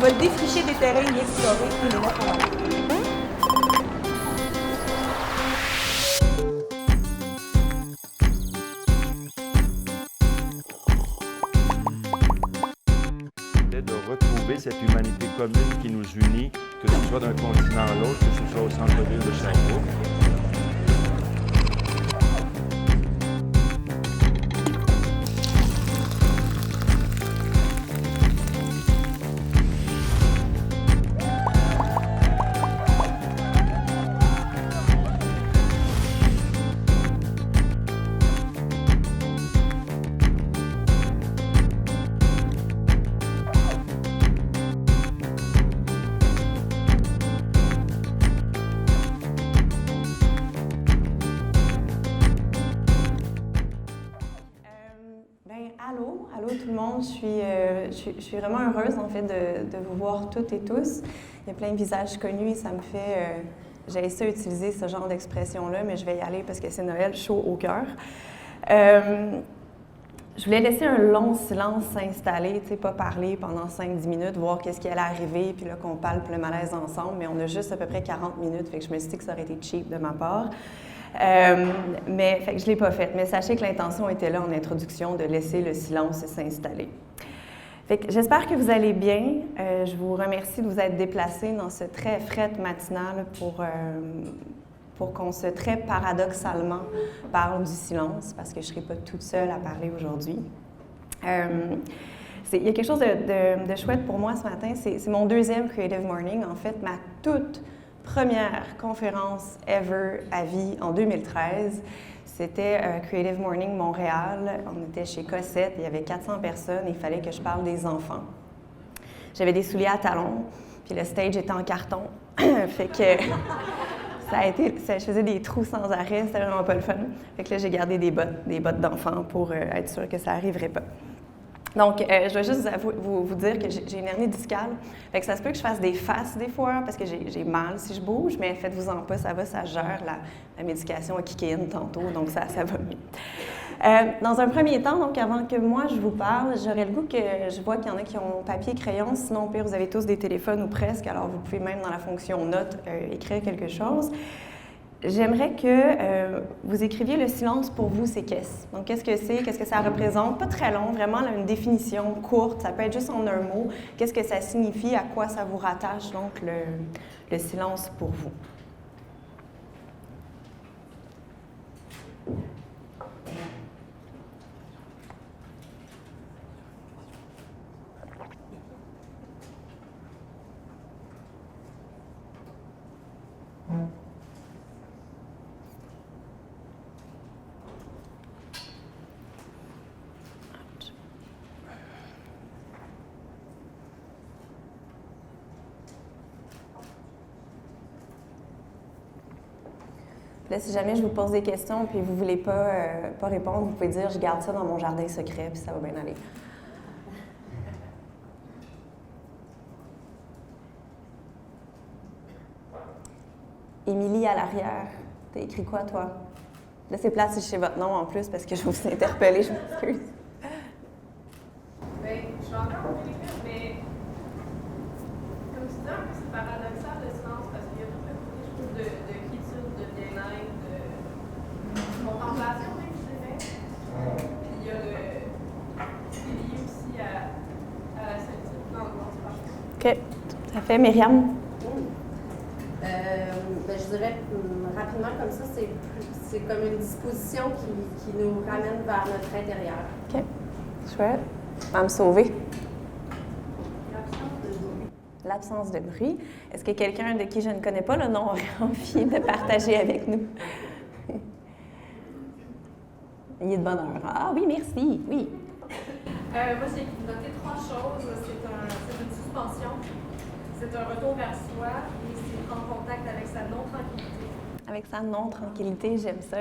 va défricher des terrains inexplorés et les mettre en avant. De retrouver cette humanité commune qui nous unit, que ce soit d'un continent à l'autre, que ce soit au centre-ville de Sherbrooke. Allô tout le monde, je suis vraiment heureuse en fait de vous voir toutes et tous. Il y a plein de visages connus et ça me fait, j'ai essayé d'utiliser ce genre d'expression-là, mais je vais y aller parce que c'est Noël, chaud au cœur. Je voulais laisser un long silence s'installer, tu sais, pas parler pendant 5-10 minutes, voir qu'est-ce qui allait arriver, puis là qu'on palpe le malaise ensemble, mais on a juste à peu près 40 minutes, fait que je me suis dit que ça aurait été cheap de ma part. Mais fait que je ne l'ai pas fait. Mais sachez que l'intention était là en introduction de laisser le silence s'installer. Fait que j'espère que vous allez bien. Je vous remercie de vous être déplacés dans ce très fret matinal pour qu'on se très paradoxalement parle du silence, parce que je ne serai pas toute seule à parler aujourd'hui. Il y a quelque chose de chouette pour moi ce matin. C'est mon deuxième Creative Morning, en fait, ma toute première conférence ever à vie en 2013. C'était Creative Morning Montréal. On était chez Cossette, il y avait 400 personnes et il fallait que je parle des enfants. J'avais des souliers à talons, puis le stage était en carton. Fait que je faisais des trous sans arrêt, c'était vraiment pas le fun. Fait que là, j'ai gardé des bottes d'enfant pour être sûre que ça n'arriverait pas. Donc, je vais juste vous dire que j'ai une hernie discale. Fait que ça se peut que je fasse des faces des fois parce que j'ai mal si je bouge, mais faites-vous-en pas, ça va, ça gère. La médication a kické in tantôt, donc ça va mieux. Dans un premier temps, donc avant que moi je vous parle, j'aurais le goût que je vois qu'il y en a qui ont papier et crayon. Sinon, au pire, vous avez tous des téléphones ou presque, alors vous pouvez même dans la fonction notes écrire quelque chose. J'aimerais que vous écriviez le silence pour vous, c'est qu'est-ce? Donc, qu'est-ce que c'est? Qu'est-ce que ça représente? Pas très long, vraiment là, une définition courte. Ça peut être juste en un mot. Qu'est-ce que ça signifie? À quoi ça vous rattache, donc, le silence pour vous? Là, si jamais je vous pose des questions puis vous ne voulez pas répondre, vous pouvez dire « je garde ça dans mon jardin secret » puis ça va bien aller. Émilie à l'arrière, t'as écrit quoi, toi? Là, c'est plate si je sais votre nom en plus parce que je vous ai interpellé, je m'excuse. Bien, je suis encore en philippine, mais comme tu dis, un peu c'est paradoxal le silence parce qu'il y a tout le côté, je trouve, de quiétude, de bien-être, de contemplation, même, je dirais. Puis il y a c'est lié aussi à la solitude. Non, c'est pas ça. OK, tout à fait. Myriam? Ben, je dirais rapidement comme ça, c'est comme une disposition qui nous ramène vers notre intérieur. OK, chouette. Va me sauver. L'absence de bruit. L'absence de bruit. Est-ce que quelqu'un de qui je ne connais pas le nom aurait envie de partager avec nous? Il est de bonne heure. Ah oui, merci. Oui. Moi, j'ai noté 3 choses. C'est une suspension, c'est un retour vers soi et c'est prendre contact avec sa non-tranquillité. Avec sa non-tranquillité, j'aime ça.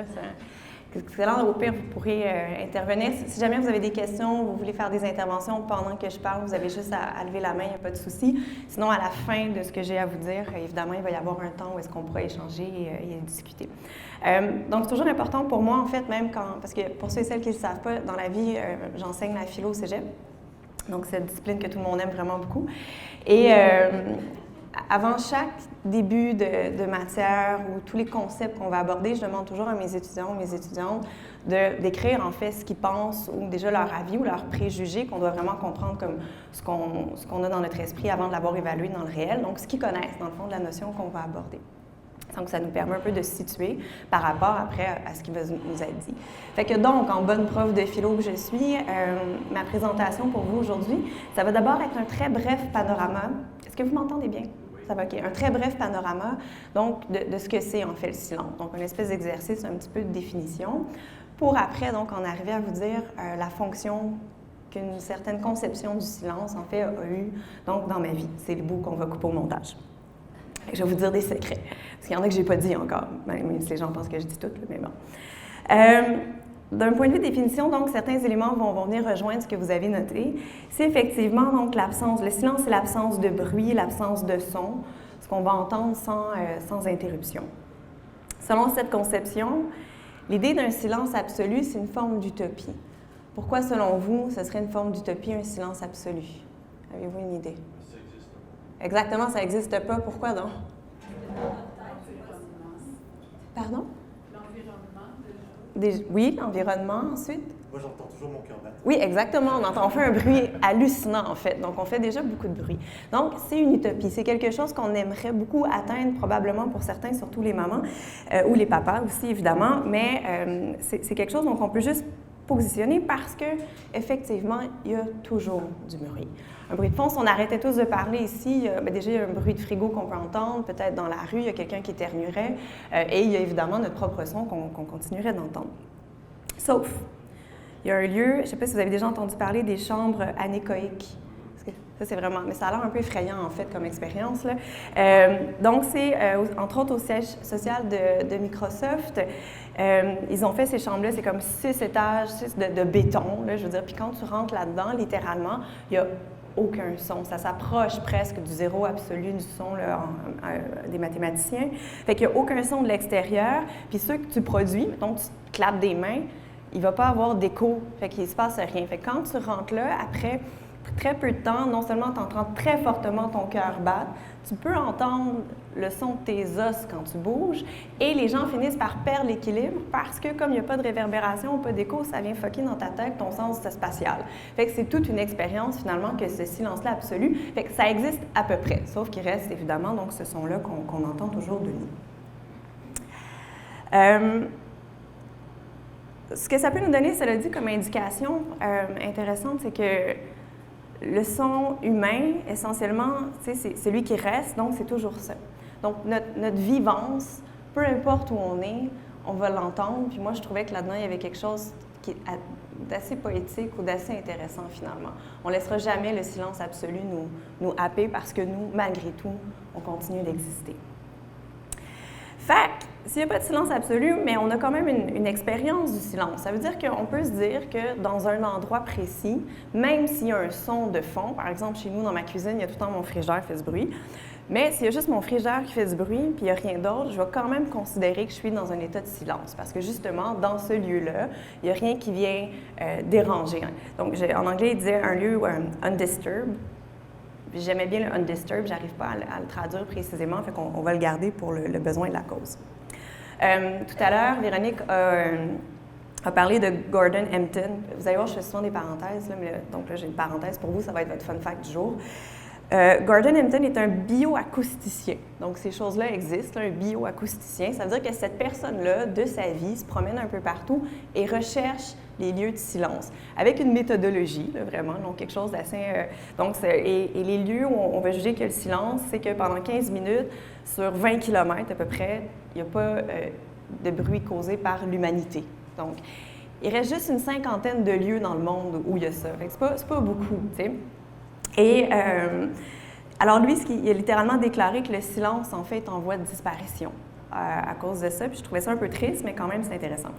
C'est excellent. Au pire, vous pourrez intervenir. Si jamais vous avez des questions, vous voulez faire des interventions pendant que je parle, vous avez juste à lever la main, il n'y a pas de souci. Sinon, à la fin de ce que j'ai à vous dire, évidemment, il va y avoir un temps où est-ce qu'on pourra échanger et discuter. Donc, c'est toujours important pour moi, en fait, même parce que pour ceux et celles qui ne le savent pas, dans la vie, j'enseigne la philo au cégep. Donc, cette discipline que tout le monde aime vraiment beaucoup. Et avant chaque début de matière ou tous les concepts qu'on va aborder, je demande toujours à mes étudiants ou mes étudiantes d'écrire en fait ce qu'ils pensent ou déjà leur avis ou leurs préjugés qu'on doit vraiment comprendre comme ce qu'on a dans notre esprit avant de l'avoir évalué dans le réel, donc ce qu'ils connaissent dans le fond de la notion qu'on va aborder. Donc, ça nous permet un peu de se situer par rapport après à ce qui va nous être dit. Fait que donc, en bonne prof de philo que je suis, ma présentation pour vous aujourd'hui, ça va d'abord être un très bref panorama. Est-ce que vous m'entendez bien? Ça va, OK. Un très bref panorama, donc, de ce que c'est en fait le silence. Donc, une espèce d'exercice, un petit peu de définition, pour après, donc, en arriver à vous dire la fonction qu'une certaine conception du silence, en fait, a eu, donc, dans ma vie. C'est le bout qu'on va couper au montage. Je vais vous dire des secrets, parce qu'il y en a que je n'ai pas dit encore, même si les gens pensent que je dis tout, mais bon. D'un point de vue de définition, donc, certains éléments vont venir rejoindre ce que vous avez noté. C'est effectivement, donc, l'absence, le silence, c'est l'absence de bruit, l'absence de son, ce qu'on va entendre sans interruption. Selon cette conception, l'idée d'un silence absolu, c'est une forme d'utopie. Pourquoi, selon vous, ce serait une forme d'utopie, un silence absolu? Avez-vous une idée? Exactement, ça n'existe pas. Pourquoi donc? Pardon? L'environnement. Oui, l'environnement, ensuite? Moi, j'entends toujours mon cœur battre. Oui, exactement. On fait un bruit hallucinant, en fait. Donc, on fait déjà beaucoup de bruit. Donc, c'est une utopie. C'est quelque chose qu'on aimerait beaucoup atteindre, probablement pour certains, surtout les mamans, ou les papas aussi, évidemment. Mais c'est quelque chose qu'on peut juste positionner parce que effectivement, il y a toujours du bruit. Un bruit de fond, si on arrêtait tous de parler ici, déjà, il y a un bruit de frigo qu'on peut entendre, peut-être dans la rue, il y a quelqu'un qui éternuerait, et il y a évidemment notre propre son qu'on continuerait d'entendre. Sauf, il y a un lieu, je ne sais pas si vous avez déjà entendu parler des chambres anéchoïques. Ça, c'est vraiment, mais ça a l'air un peu effrayant, en fait, comme expérience, là. Donc, c'est, entre autres, au siège social de Microsoft. Ils ont fait ces chambres-là, c'est comme 6 étages, 6 de béton, là, je veux dire. Puis quand tu rentres là-dedans, littéralement, il n'y a aucun son. Ça s'approche presque du zéro absolu du son là, des mathématiciens. Fait qu'il n'y a aucun son de l'extérieur. Puis ceux que tu produis, mettons, tu clapes des mains, il ne va pas avoir d'écho. Fait qu'il ne se passe rien. Fait que quand tu rentres là, après très peu de temps, non seulement tu entends très fortement ton cœur battre, tu peux entendre le son de tes os quand tu bouges et les gens finissent par perdre l'équilibre parce que comme il n'y a pas de réverbération ou pas d'écho, ça vient fucker dans ta tête ton sens spatial. Fait que c'est toute une expérience finalement que ce silence-là absolu. Fait que ça existe à peu près, sauf qu'il reste évidemment donc ce son-là qu'on entend toujours de nous. Ce que ça peut nous donner, cela dit, comme indication intéressante, c'est que le son humain, essentiellement, c'est celui qui reste, donc c'est toujours ça. Donc, notre vivance, peu importe où on est, on va l'entendre. Puis moi, je trouvais que là-dedans, il y avait quelque chose qui est d'assez poétique ou d'assez intéressant, finalement. On ne laissera jamais le silence absolu nous happer parce que nous, malgré tout, on continue d'exister. Fait que, s'il n'y a pas de silence absolu, mais on a quand même une expérience du silence. Ça veut dire qu'on peut se dire que dans un endroit précis, même s'il y a un son de fond, par exemple chez nous dans ma cuisine, il y a tout le temps mon frigidaire qui fait du bruit, mais s'il y a juste mon frigidaire qui fait du bruit puis il n'y a rien d'autre, je vais quand même considérer que je suis dans un état de silence parce que justement, dans ce lieu-là, il n'y a rien qui vient déranger. Donc, en anglais, il disait un lieu undisturbed. J'aimais bien le undisturbed, j'arrive pas à le traduire précisément, fait qu'on va le garder pour le besoin de la cause. Tout à l'heure, Véronique a parlé de Gordon Hampton. Vous allez voir, je fais souvent des parenthèses, là, donc là, j'ai une parenthèse pour vous, ça va être votre fun fact du jour. Gordon Hampton est un bioacousticien. Donc, ces choses-là existent, un bioacousticien. Ça veut dire que cette personne-là, de sa vie, se promène un peu partout et recherche les lieux de silence, avec une méthodologie, là, vraiment, donc quelque chose d'assez... et les lieux où on va juger que le silence, c'est que pendant 15 minutes, sur 20 km à peu près, il n'y a pas de bruit causé par l'humanité. Donc, il reste juste une 50aine de lieux dans le monde où il y a ça. Fait que c'est pas beaucoup, tu sais. Et alors lui, il a littéralement déclaré que le silence, en fait, est en voie de disparition à cause de ça. Puis je trouvais ça un peu triste, mais quand même, c'est intéressant.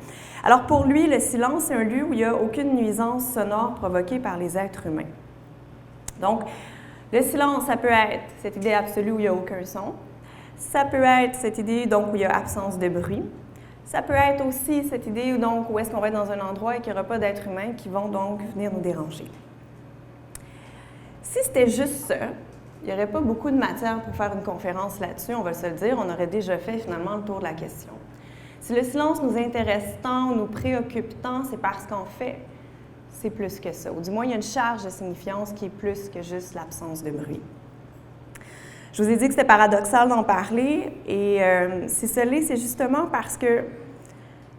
Alors pour lui, le silence, c'est un lieu où il n'y a aucune nuisance sonore provoquée par les êtres humains. Donc, le silence, ça peut être cette idée absolue où il n'y a aucun son. Ça peut être cette idée, donc, où il y a absence de bruit. Ça peut être aussi cette idée, donc, où est-ce qu'on va être dans un endroit et qu'il n'y aura pas d'êtres humains qui vont donc venir nous déranger. Si c'était juste ça, il n'y aurait pas beaucoup de matière pour faire une conférence là-dessus, on va se le dire, on aurait déjà fait finalement le tour de la question. Si le silence nous intéresse tant ou nous préoccupe tant, c'est parce qu'en fait, c'est plus que ça. Ou du moins, il y a une charge de signifiance qui est plus que juste l'absence de bruit. Je vous ai dit que c'était paradoxal d'en parler, et si ce l'est, c'est justement parce que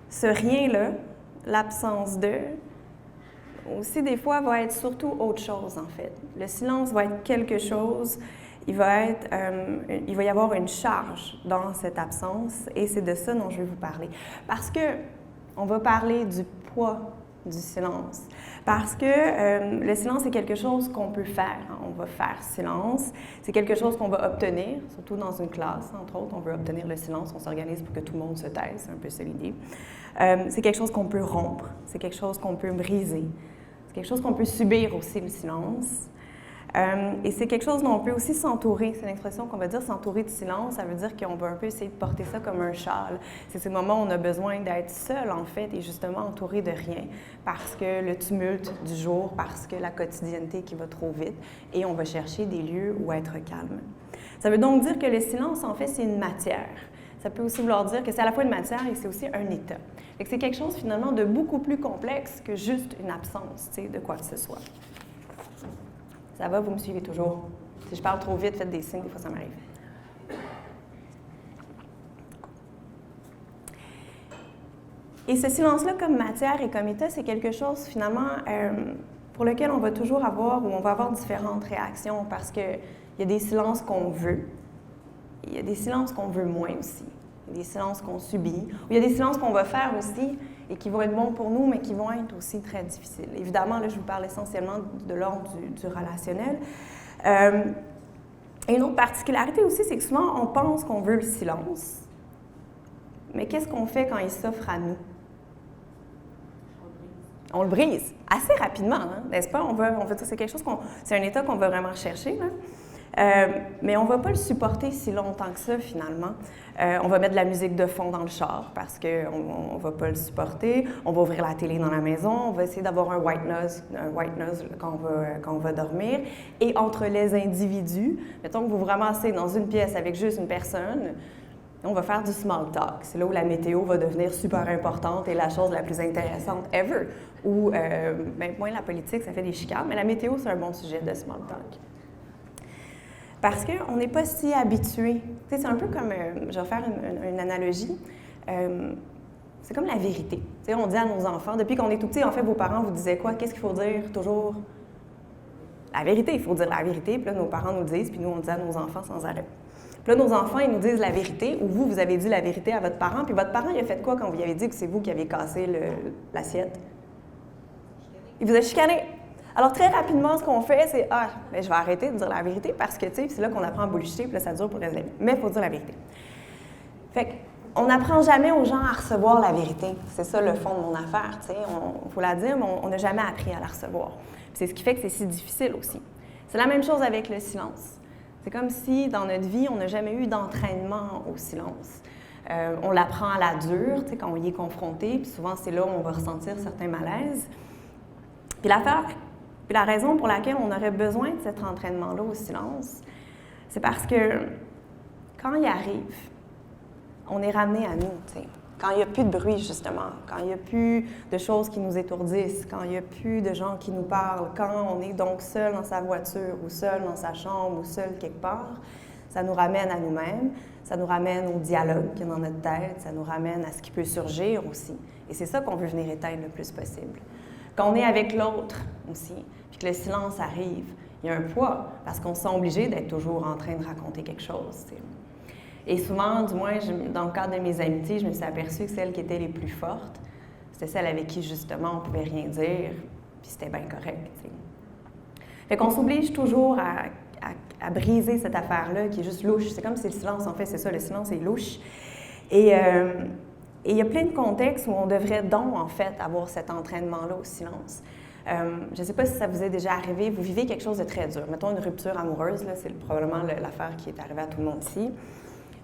ce rien-là, l'absence de, aussi des fois va être surtout autre chose en fait. Le silence va être quelque chose, il va y avoir une charge dans cette absence, et c'est de ça dont je vais vous parler. Parce que on va parler du poids du silence. Parce que le silence, c'est quelque chose qu'on peut faire. On va faire silence. C'est quelque chose qu'on va obtenir, surtout dans une classe, entre autres. On veut obtenir le silence. On s'organise pour que tout le monde se taise. C'est un peu ça l'idée. C'est quelque chose qu'on peut rompre. C'est quelque chose qu'on peut briser. C'est quelque chose qu'on peut subir aussi, le silence. Et c'est quelque chose dont on peut aussi s'entourer. C'est l'expression qu'on va dire s'entourer de silence. Ça veut dire qu'on va un peu essayer de porter ça comme un châle. C'est ces moments où on a besoin d'être seul, en fait, et justement entouré de rien. Parce que le tumulte du jour, parce que la quotidienneté qui va trop vite, et on va chercher des lieux où être calme. Ça veut donc dire que le silence, en fait, c'est une matière. Ça peut aussi vouloir dire que c'est à la fois une matière et c'est aussi un état. C'est quelque chose, finalement, de beaucoup plus complexe que juste une absence, tu sais, de quoi que ce soit. Ça va, vous me suivez toujours? Si je parle trop vite, faites des signes, des fois ça m'arrive. Et ce silence-là, comme matière et comme état, c'est quelque chose, finalement, pour lequel on va toujours avoir, ou on va avoir différentes réactions, parce qu'il y a des silences qu'on veut, il y a des silences qu'on veut moins aussi. Il y a des silences qu'on subit, ou il y a des silences qu'on va faire aussi, et qui vont être bons pour nous, mais qui vont être aussi très difficiles. Évidemment, là, je vous parle essentiellement de l'ordre du relationnel. Et une autre particularité aussi, c'est que souvent, on pense qu'on veut le silence, mais qu'est-ce qu'on fait quand il s'offre à nous? On le brise assez rapidement, hein, n'est-ce pas? C'est quelque chose c'est un état qu'on va vraiment rechercher, là. Mais on ne va pas le supporter si longtemps que ça, finalement. On va mettre de la musique de fond dans le char parce qu'on ne va pas le supporter. On va ouvrir la télé dans la maison. On va essayer d'avoir un white noise quand on va dormir. Et entre les individus, mettons que vous vous ramassez dans une pièce avec juste une personne, on va faire du small talk. C'est là où la météo va devenir super importante et la chose la plus intéressante ever. Ou, moins la politique, ça fait des chicanes, mais la météo, c'est un bon sujet de small talk. Parce qu'on n'est pas si habitué. Tu sais, c'est un peu comme, je vais faire une analogie, c'est comme la vérité. Tu sais, on dit à nos enfants, depuis qu'on est tout petit, en fait, vos parents vous disaient quoi? Qu'est-ce qu'il faut dire toujours? La vérité, il faut dire la vérité, puis là, nos parents nous disent, puis nous, on dit à nos enfants sans arrêt. Puis là, nos enfants, ils nous disent la vérité, ou vous avez dit la vérité à votre parent, puis votre parent, il a fait quoi quand vous lui avez dit que c'est vous qui avez cassé l'assiette? Il vous a chicané. Alors, très rapidement, ce qu'on fait, c'est « Ah, mais je vais arrêter de dire la vérité parce que, tu sais, c'est là qu'on apprend à bullshiter, puis là, ça dure pour les années. Mais il faut dire la vérité. » Fait qu'on n'apprend jamais aux gens à recevoir la vérité. C'est ça le fond de mon affaire, tu sais. Il faut la dire, mais on n'a jamais appris à la recevoir. Puis c'est ce qui fait que c'est si difficile aussi. C'est la même chose avec le silence. C'est comme si, dans notre vie, on n'a jamais eu d'entraînement au silence. On l'apprend à la dure, tu sais, quand on y est confronté, puis souvent, c'est là où on va ressentir certains malaises. Puis la raison pour laquelle on aurait besoin de cet entraînement-là au silence, c'est parce que quand il arrive, on est ramené à nous, tu sais. Quand il n'y a plus de bruit, justement, quand il n'y a plus de choses qui nous étourdissent, quand il n'y a plus de gens qui nous parlent, quand on est donc seul dans sa voiture ou seul dans sa chambre ou seul quelque part, ça nous ramène à nous-mêmes, ça nous ramène au dialogue qui est dans notre tête, ça nous ramène à ce qui peut surgir aussi. Et c'est ça qu'on veut venir éteindre le plus possible. Quand on est avec l'autre aussi, puis que le silence arrive, il y a un poids, parce qu'on se sent obligé d'être toujours en train de raconter quelque chose. T'sais. Et souvent, du moins, dans le cadre de mes amitiés, je me suis aperçue que celles qui étaient les plus fortes, c'était celles avec qui, justement, on ne pouvait rien dire, puis c'était bien correct. T'sais. Fait qu'on s'oblige toujours à briser cette affaire-là qui est juste louche. C'est comme si le silence, en fait, c'est ça, le silence est louche. Et il y a plein de contextes où on devrait donc, en fait, avoir cet entraînement-là au silence. Je ne sais pas si ça vous est déjà arrivé, vous vivez quelque chose de très dur. Mettons une rupture amoureuse, là, c'est probablement l'affaire qui est arrivée à tout le monde ici.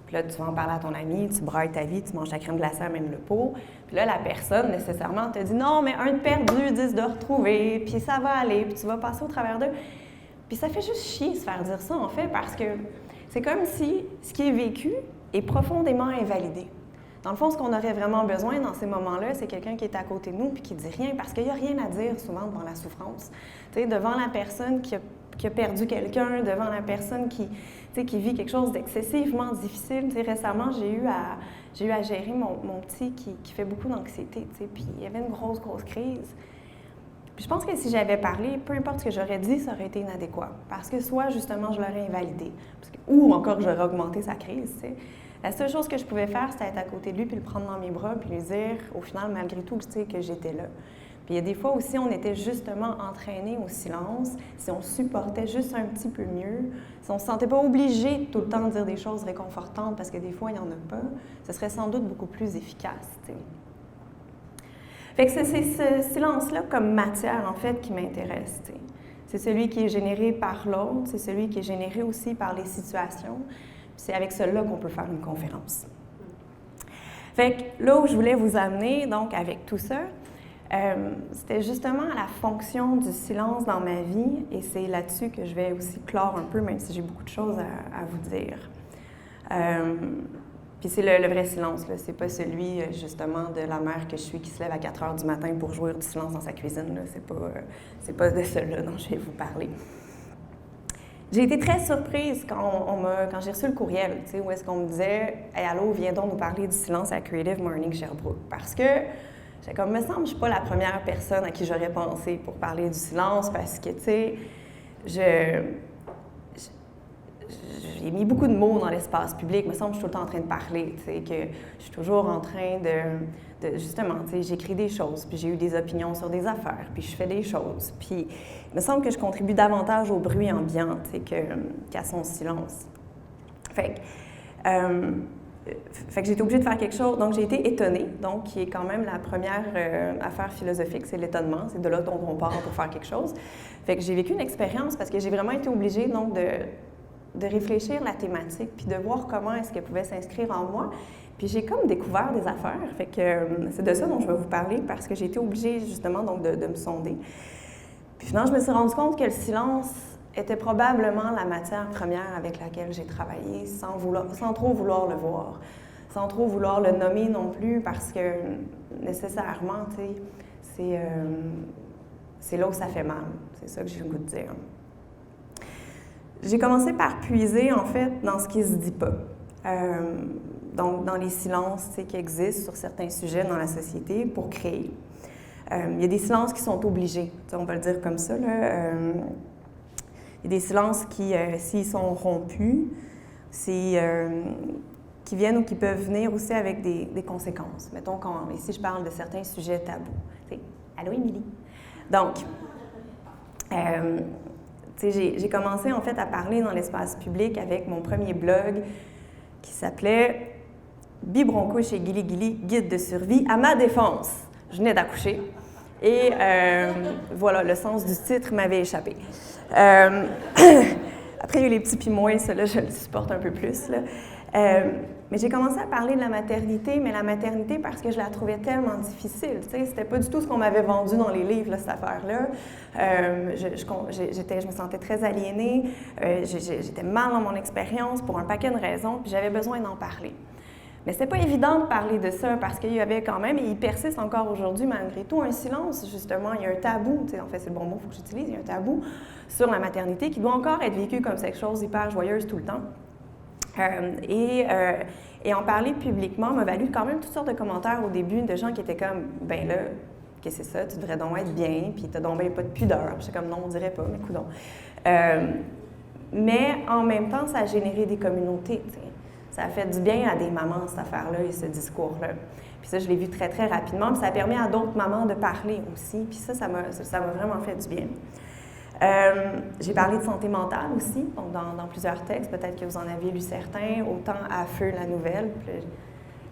Puis là, tu vas en parler à ton ami, tu brailles ta vie, tu manges ta crème glacée à même le pot. Puis là, la personne, nécessairement, te dit « Non, mais un de perdu, 10 de retrouver, puis ça va aller, puis tu vas passer au travers d'eux. » Puis ça fait juste chier se faire dire ça, en fait, parce que c'est comme si ce qui est vécu est profondément invalidé. Dans le fond, ce qu'on aurait vraiment besoin dans ces moments-là, c'est quelqu'un qui est à côté de nous puis qui dit rien, parce qu'il n'y a rien à dire souvent devant la souffrance. Tu sais, devant la personne qui a perdu quelqu'un, devant la personne qui vit quelque chose d'excessivement difficile. Tu sais, récemment, j'ai eu à gérer mon petit qui fait beaucoup d'anxiété, tu sais, puis il y avait une grosse crise. Puis je pense que si j'avais parlé, peu importe ce que j'aurais dit, ça aurait été inadéquat. Parce que soit, justement, je l'aurais invalidé, ou encore j'aurais augmenté sa crise, tu sais. La seule chose que je pouvais faire, c'était être à côté de lui, puis le prendre dans mes bras, puis lui dire, au final, malgré tout, tu sais, que j'étais là. Puis il y a des fois aussi, on était justement entraînés au silence, si on supportait juste un petit peu mieux, si on ne se sentait pas obligé de tout le temps de dire des choses réconfortantes, parce que des fois, il n'y en a pas, ce serait sans doute beaucoup plus efficace, tu sais. Fait que c'est ce silence-là comme matière, en fait, qui m'intéresse, tu sais. C'est celui qui est généré par l'autre, c'est celui qui est généré aussi par les situations. C'est avec cela qu'on peut faire une conférence. Fait que là où je voulais vous amener, donc, avec tout ça, c'était justement la fonction du silence dans ma vie, et c'est là-dessus que je vais aussi clore un peu, même si j'ai beaucoup de choses à vous dire. Puis c'est le vrai silence, là. C'est pas celui, justement, de la mère que je suis qui se lève à 4 heures du matin pour jouir du silence dans sa cuisine, là. C'est pas de cela dont je vais vous parler. J'ai été très surprise quand j'ai reçu le courriel, tu sais, où est-ce qu'on me disait « Hey, allô, viens donc nous parler du silence à Creative Morning Sherbrooke. » Parce que, j'étais comme, me semble, je ne suis pas la première personne à qui j'aurais pensé pour parler du silence, parce que, tu sais, j'ai mis beaucoup de mots dans l'espace public. Me semble, je suis tout le temps en train de parler, tu sais, que je suis toujours en train de justement, tu sais, j'écris des choses, puis j'ai eu des opinions sur des affaires, puis je fais des choses, puis il me semble que je contribue davantage au bruit ambiant, tu sais, qu'à son silence. Fait que j'ai été obligée de faire quelque chose, donc j'ai été étonnée, donc qui est quand même la première affaire philosophique, c'est l'étonnement, c'est de là dont on part pour faire quelque chose. Fait que j'ai vécu une expérience parce que j'ai vraiment été obligée, donc, de réfléchir la thématique, puis de voir comment est-ce qu'elle pouvait s'inscrire en moi. Puis j'ai comme découvert des affaires, fait que c'est de ça dont je vais vous parler, parce que j'ai été obligée, justement, donc, de me sonder. Puis finalement, je me suis rendu compte que le silence était probablement la matière première avec laquelle j'ai travaillé, sans trop vouloir le voir, sans trop vouloir le nommer non plus, parce que nécessairement, tu sais, c'est là où ça fait mal. C'est ça que j'ai le goût de dire. J'ai commencé par puiser, en fait, dans ce qui ne se dit pas. Donc, dans les silences, tu sais, qui existent sur certains sujets dans la société pour créer. Il y a des silences qui sont obligés, on va le dire comme ça, là. Il y a des silences qui, s'ils sont rompus, qui viennent ou qui peuvent venir aussi avec des conséquences. Mettons, ici, je parle de certains sujets tabous. Tu sais, allô, Émilie? Donc, j'ai commencé en fait à parler dans l'espace public avec mon premier blog qui s'appelait « Bibronco chez Gili Gili, guide de survie à ma défense ». Je venais d'accoucher et voilà, le sens du titre m'avait échappé. Après, il y a eu les petits pimois, ça là, je le supporte un peu plus, là. Mais j'ai commencé à parler de la maternité, mais la maternité parce que je la trouvais tellement difficile. Tu sais, c'était pas du tout ce qu'on m'avait vendu dans les livres, là, cette affaire-là. Je me sentais très aliénée, j'étais mal dans mon expérience pour un paquet de raisons, puis j'avais besoin d'en parler. Mais c'était pas évident de parler de ça parce qu'il y avait quand même, et il persiste encore aujourd'hui malgré tout, un silence, justement. Il y a un tabou, tu sais, en fait, c'est le bon mot que j'utilise, il y a un tabou sur la maternité qui doit encore être vécu comme quelque chose hyper joyeuse tout le temps. Et en parler publiquement m'a valu quand même toutes sortes de commentaires au début de gens qui étaient comme « ben là, qu'est-ce que c'est ça? Tu devrais donc être bien, puis t'as donc bien pas de pudeur. » Puis j'étais comme « non, on dirait pas, mais coudonc. » Mais en même temps, ça a généré des communautés, tu sais. Ça a fait du bien à des mamans, cette affaire-là et ce discours-là. Puis ça, je l'ai vu très, très rapidement. Puis ça a permis à d'autres mamans de parler aussi. Puis ça m'a vraiment fait du bien. J'ai parlé de santé mentale aussi, donc dans plusieurs textes. Peut-être que vous en avez lu certains, autant à Feu la nouvelle.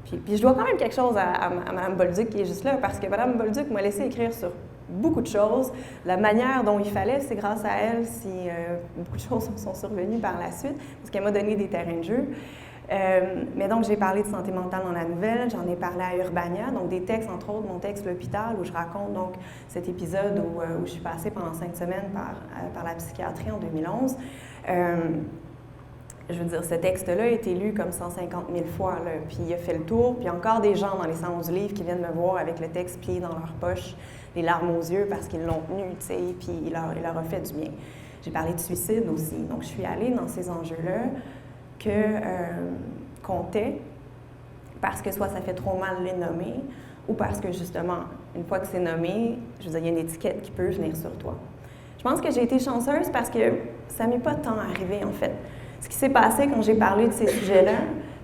Puis je dois quand même quelque chose à Mme Bolduc qui est juste là, parce que Mme Bolduc m'a laissé écrire sur beaucoup de choses. La manière dont il fallait, c'est grâce à elle si beaucoup de choses sont survenues par la suite, parce qu'elle m'a donné des terrains de jeu. Mais donc, j'ai parlé de santé mentale dans la nouvelle, j'en ai parlé à Urbania, donc des textes, entre autres, mon texte L'hôpital, où je raconte donc cet épisode où je suis passée pendant 5 semaines par la psychiatrie en 2011. Je veux dire, ce texte-là a été lu comme 150 000 fois, là, puis il a fait le tour, puis il y a encore des gens dans les salons du livre qui viennent me voir avec le texte plié dans leur poche, les larmes aux yeux parce qu'ils l'ont tenu, tu sais, puis il leur a fait du bien. J'ai parlé de suicide aussi, donc je suis allée dans ces enjeux-là que comptait parce que soit ça fait trop mal les nommer ou parce que justement, une fois que c'est nommé, je veux dire, il y a une étiquette qui peut venir sur toi. Je pense que j'ai été chanceuse parce que ça m'est pas tant arrivé en fait. Ce qui s'est passé quand j'ai parlé de ces sujets-là,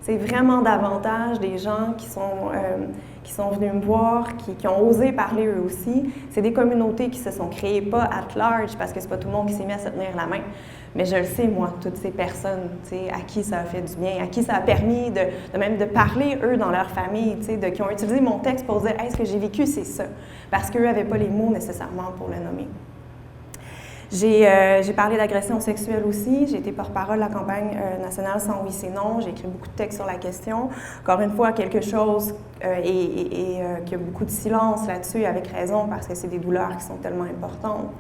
c'est vraiment davantage des gens qui sont venus me voir, qui ont osé parler eux aussi. C'est des communautés qui se sont créées, pas at large, parce que c'est pas tout le monde qui s'est mis à se tenir la main. Mais je le sais, moi, toutes ces personnes, à qui ça a fait du bien, à qui ça a permis de même de parler, eux, dans leur famille, qui ont utilisé mon texte pour dire « Hey, ce que j'ai vécu, c'est ça », parce qu'eux n'avaient pas les mots nécessairement pour le nommer. J'ai parlé d'agression sexuelle aussi. J'ai été porte-parole de la campagne nationale Sans oui, c'est non. J'ai écrit beaucoup de textes sur la question. Encore une fois, quelque chose qui a beaucoup de silence là-dessus, avec raison, parce que c'est des douleurs qui sont tellement importantes.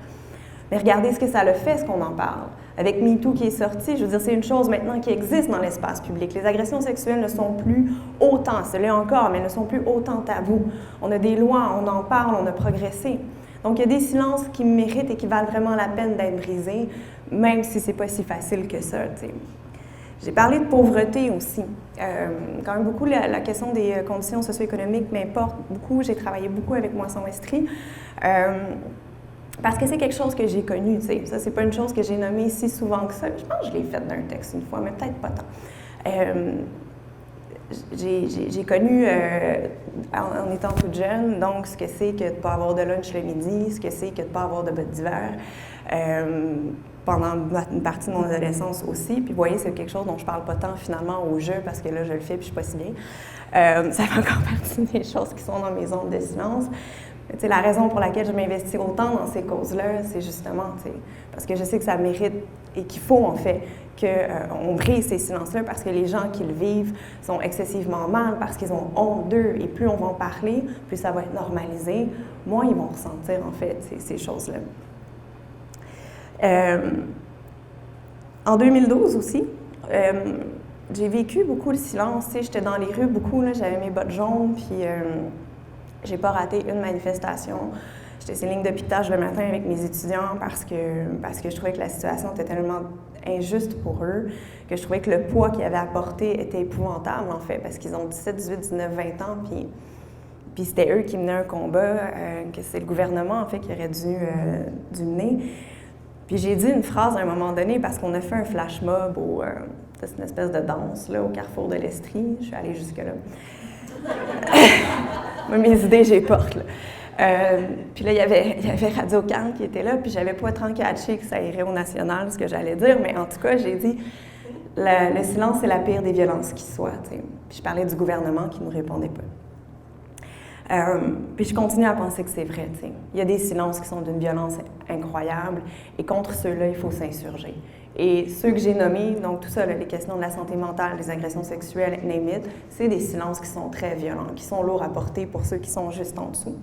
Mais regardez ce que ça le fait, ce qu'on en parle. Avec MeToo qui est sorti, je veux dire, c'est une chose maintenant qui existe dans l'espace public. Les agressions sexuelles ne sont plus autant, ce l'est encore, mais ne sont plus autant tabous. On a des lois, on en parle, on a progressé. Donc, il y a des silences qui méritent et qui valent vraiment la peine d'être brisés, même si c'est pas si facile que ça, tu sais. J'ai parlé de pauvreté aussi. Quand même beaucoup, la question des conditions socio-économiques m'importe beaucoup. J'ai travaillé beaucoup avec Moisson Estrie. Parce que c'est quelque chose que j'ai connu, tu sais. Ça, c'est pas une chose que j'ai nommée si souvent que ça. Je pense que je l'ai faite d'un texte une fois, mais peut-être pas tant. J'ai connu, en étant toute jeune, donc ce que c'est que de ne pas avoir de lunch le midi, ce que c'est que de ne pas avoir de bottes d'hiver, pendant une partie de mon adolescence aussi. Puis vous voyez, c'est quelque chose dont je ne parle pas tant finalement au jeu, parce que là, je le fais puis je ne suis pas si bien. Ça fait encore partie des choses qui sont dans mes zones de silence. Mais, la raison pour laquelle je m'investis autant dans ces causes-là, c'est justement, parce que je sais que ça mérite et qu'il faut en fait qu'on brise ces silences-là parce que les gens qui le vivent sont excessivement mal, parce qu'ils ont honte d'eux. Et plus on va en parler, plus ça va être normalisé, moins ils vont ressentir en fait ces choses-là. En 2012 aussi, j'ai vécu beaucoup le silence. J'étais dans les rues beaucoup, j'avais mes bottes jaunes, puis j'ai pas raté une manifestation. J'étais sur ligne de piquetage le matin avec mes étudiants parce que je trouvais que la situation était tellement injuste pour eux, que je trouvais que le poids qu'ils avaient apporté était épouvantable, en fait, parce qu'ils ont 17, 18, 19, 20 ans, puis c'était eux qui menaient un combat, que c'est le gouvernement, en fait, qui aurait dû mener. Puis j'ai dit une phrase à un moment donné, parce qu'on a fait un flash mob, c'est une espèce de danse, là, au carrefour de l'Estrie. Je suis allée jusque-là. Mes idées, j'ai porte, là. Puis là, il y avait Radio-Can qui était là, puis j'avais pas tant catché que ça irait au national, ce que j'allais dire, mais en tout cas, j'ai dit le silence, c'est la pire des violences qui soit. T'sais. Puis je parlais du gouvernement qui ne nous répondait pas. Puis je continue à penser que c'est vrai. T'sais. Il y a des silences qui sont d'une violence incroyable, et contre ceux-là, il faut s'insurger. Et ceux que j'ai nommés, donc tout ça, là, les questions de la santé mentale, les agressions sexuelles, name it, c'est des silences qui sont très violents, qui sont lourds à porter pour ceux qui sont juste en dessous.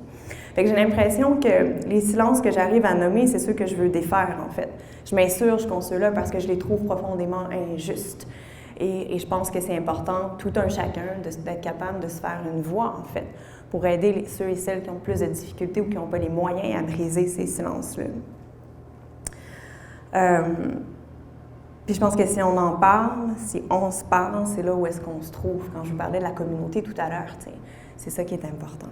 Fait que j'ai l'impression que les silences que j'arrive à nommer, c'est ceux que je veux défaire, en fait. Je m'insurge contre ceux-là parce que je les trouve profondément injustes. Et je pense que c'est important, tout un chacun, d'être capable de se faire une voix, en fait, pour aider ceux et celles qui ont plus de difficultés ou qui n'ont pas les moyens à briser ces silences-là. Puis je pense que si on en parle, si on se parle, c'est là où est-ce qu'on se trouve. Quand je vous parlais de la communauté tout à l'heure, c'est ça qui est important.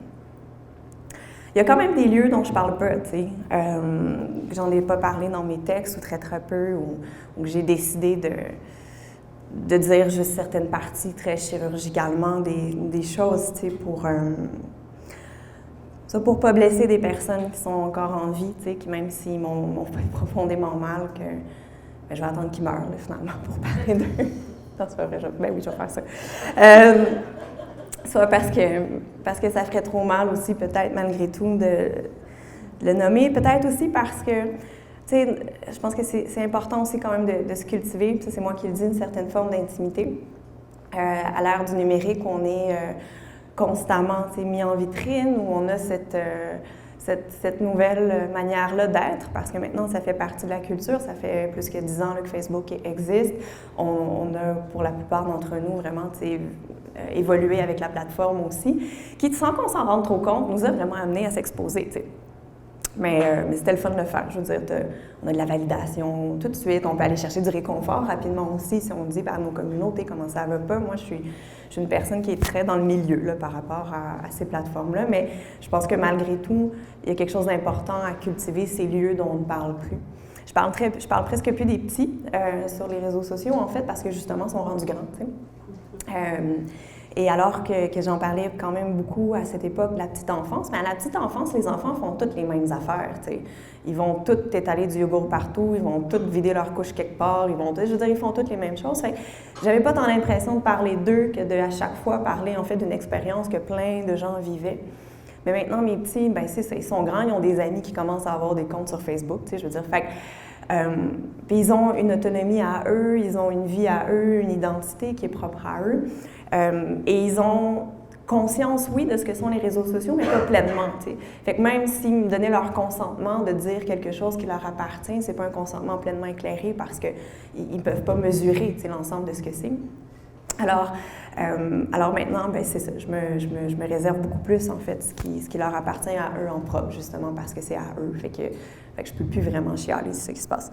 Il y a quand même des lieux dont je parle pas, j'en ai pas parlé dans mes textes ou très peu, ou j'ai décidé de dire juste certaines parties très chirurgicalement des choses, pour pas blesser des personnes qui sont encore en vie, qui même s'ils m'ont fait profondément mal, que je vais attendre qu'ils meurent, là, finalement, pour parler d'eux. Non, c'est pas vrai, oui, je vais faire ça. Soit parce que ça ferait trop mal aussi, peut-être, malgré tout, de le nommer. Peut-être aussi parce que, je pense que c'est important aussi quand même de se cultiver. Ça, c'est moi qui le dis, une certaine forme d'intimité. À l'ère du numérique, on est constamment mis en vitrine, où on a cette nouvelle manière-là d'être, parce que maintenant, ça fait partie de la culture. Ça fait plus que 10 ans là, que Facebook existe. On a, pour la plupart d'entre nous, vraiment évolué avec la plateforme aussi, qui, sans qu'on s'en rende trop compte, nous a vraiment amené à s'exposer, t'sais. Mais c'était le fun de le faire. Je veux dire, on a de la validation tout de suite. On peut aller chercher du réconfort rapidement aussi si on dit par nos communautés comment ça va pas. Moi, je suis une personne qui est très dans le milieu là, par rapport à ces plateformes-là. Mais je pense que malgré tout, il y a quelque chose d'important à cultiver, ces lieux dont on ne parle plus. Je parle presque plus des petits sur les réseaux sociaux, en fait, parce que justement, ils sont rendus grands. Et alors que j'en parlais quand même beaucoup à cette époque de la petite enfance, mais à la petite enfance, les enfants font toutes les mêmes affaires, t'sais. Ils vont tous étaler du yogourt partout, ils vont tous vider leur couche quelque part, ils font toutes les mêmes choses. Fait que j'avais pas tant l'impression de parler d'eux que de à chaque fois parler en fait d'une expérience que plein de gens vivaient. Mais maintenant, mes petits, ben c'est ça, ils sont grands, ils ont des amis qui commencent à avoir des comptes sur Facebook, tu sais, je veux dire, fait que, puis ils ont une autonomie à eux, ils ont une vie à eux, une identité qui est propre à eux. Et ils ont conscience, oui, de ce que sont les réseaux sociaux, mais pas pleinement, tu sais. Fait que même s'ils me donnaient leur consentement de dire quelque chose qui leur appartient, c'est pas un consentement pleinement éclairé parce qu'ils ne peuvent pas mesurer, tu sais, l'ensemble de ce que c'est. Alors maintenant, ben c'est ça, je me réserve beaucoup plus, en fait, ce qui leur appartient à eux en propre, justement, parce que c'est à eux. Fait que je peux plus vraiment chialer, c'est ce qui se passe.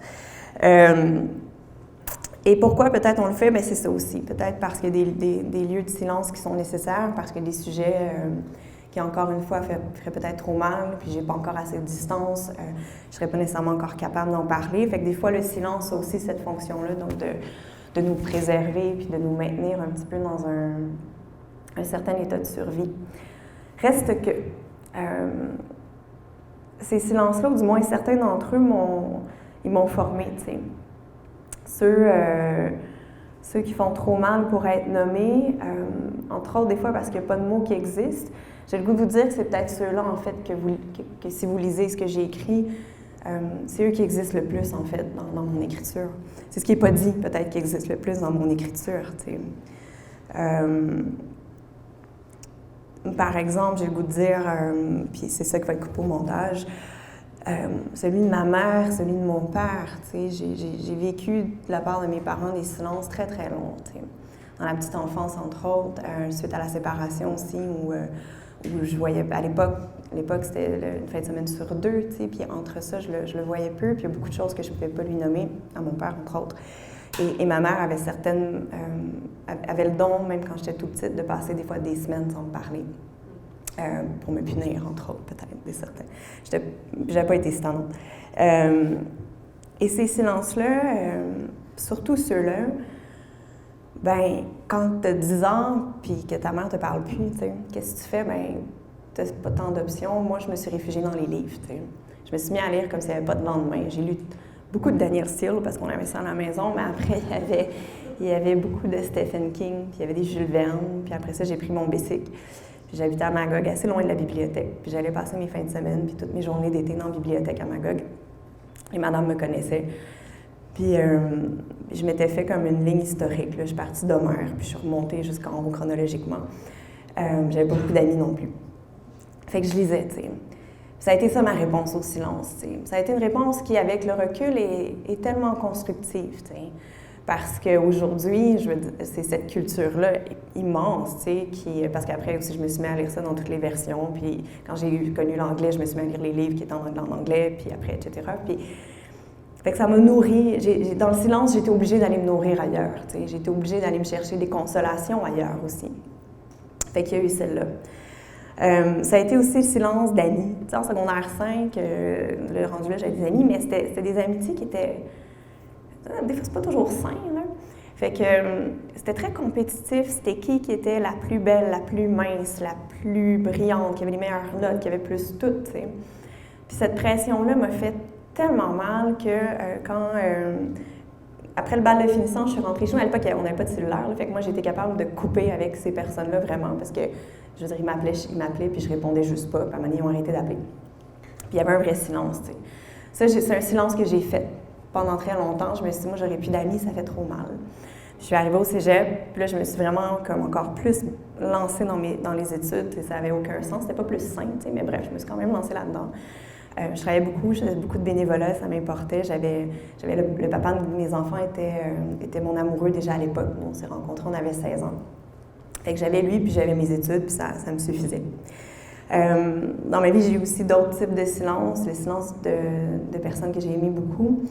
Et pourquoi peut-être on le fait? Bien, c'est ça aussi. Peut-être parce qu'il y a des lieux de silence qui sont nécessaires, parce qu'il y a des sujets qui, encore une fois, feraient peut-être trop mal, puis j'ai pas encore assez de distance, je serais pas nécessairement encore capable d'en parler. Fait que des fois, le silence a aussi cette fonction-là, donc de nous préserver, puis de nous maintenir un petit peu dans un certain état de survie. Reste que ces silences-là, ou du moins certains d'entre eux, m'ont formé, tu sais. Ceux qui font trop mal pour être nommés, entre autres des fois parce qu'il n'y a pas de mots qui existent. J'ai le goût de vous dire que c'est peut-être ceux-là, en fait, que si vous lisez ce que j'ai écrit, c'est eux qui existent le plus, en fait, dans mon écriture. C'est ce qui n'est pas dit, peut-être, qui existe le plus dans mon écriture, tu sais. Par exemple, j'ai le goût de dire, puis c'est ça qui va être coupé au montage, celui de ma mère, celui de mon père, tu sais, j'ai vécu de la part de mes parents des silences très, très longs, tu sais. Dans la petite enfance, entre autres, suite à la séparation aussi, où je voyais, à l'époque, c'était une fin de semaine sur 2, tu sais, puis entre ça, je le voyais peu, puis il y a beaucoup de choses que je ne pouvais pas lui nommer, à mon père, entre autres. Et ma mère avait avait le don, même quand j'étais tout petite, de passer des fois des semaines sans me parler. Pour me punir, entre autres, peut-être, des certains. J'avais pas été si tendante. Et ces silences-là, surtout ceux-là, ben quand tu as 10 ans puis que ta mère te parle plus, tu sais, qu'est-ce que tu fais? Ben tu n'as pas tant d'options. Moi, je me suis réfugiée dans les livres, tu sais. Je me suis mis à lire comme s'il n'y avait pas de lendemain. J'ai lu beaucoup de Daniel Steele parce qu'on avait ça à la maison, mais après, il y avait beaucoup de Stephen King, puis il y avait des Jules Verne, puis après ça, j'ai pris mon bicycle. Puis j'habitais à Magog, assez loin de la bibliothèque. Puis j'allais passer mes fins de semaine, puis toutes mes journées d'été dans la bibliothèque à Magog. Et madame me connaissait. Puis je m'étais fait comme une ligne historique, là. Je suis partie d'Homère, puis je suis remontée jusqu'en haut chronologiquement. J'avais pas beaucoup d'amis non plus. Fait que je lisais, tu sais. Ça a été ça ma réponse au silence, tu sais. Ça a été une réponse qui, avec le recul, est tellement constructive, tu sais. Parce qu'aujourd'hui, c'est cette culture-là immense, tu sais, parce qu'après aussi, je me suis mis à lire ça dans toutes les versions, puis quand j'ai connu l'anglais, je me suis mis à lire les livres qui étaient en anglais, puis après, etc. Puis, fait que ça m'a nourri. Dans le silence, j'étais obligée d'aller me nourrir ailleurs, tu sais. J'étais obligée d'aller me chercher des consolations ailleurs aussi. Fait qu'il y a eu celle-là. Ça a été aussi le silence d'amis. Tu sais, en secondaire 5, le rendu là, j'avais des amis, mais c'était des amitiés qui étaient... Des fois, c'est pas toujours sain, là. Fait que c'était très compétitif. C'était qui était la plus belle, la plus mince, la plus brillante, qui avait les meilleures notes, qui avait plus tout, tu sais. Puis cette pression-là m'a fait tellement mal que après le bal de finissant, je suis rentrée chez moi. À l'époque, on n'avait pas de cellulaire, là, fait que moi, j'étais capable de couper avec ces personnes-là, vraiment, parce que, je veux dire, ils m'appelaient, puis je répondais juste pas. Puis à un moment donné, ils ont arrêté d'appeler. Puis il y avait un vrai silence, tu sais. Ça, c'est un silence que j'ai fait. Pendant très longtemps, je me suis dit, moi, j'aurais plus d'amis, ça fait trop mal. Je suis arrivée au cégep, puis là, je me suis vraiment comme encore plus lancée dans les études. Ça n'avait aucun sens, c'était pas plus simple, mais bref, je me suis quand même lancée là-dedans. Je travaillais beaucoup, je faisais beaucoup de bénévolat, ça m'importait. J'avais le papa de mes enfants était mon amoureux déjà à l'époque. On s'est rencontrés, on avait 16 ans. Fait que j'avais lui, puis j'avais mes études, puis ça me suffisait. Dans ma vie, j'ai eu aussi d'autres types de silences, les silences de personnes que j'ai aimées beaucoup.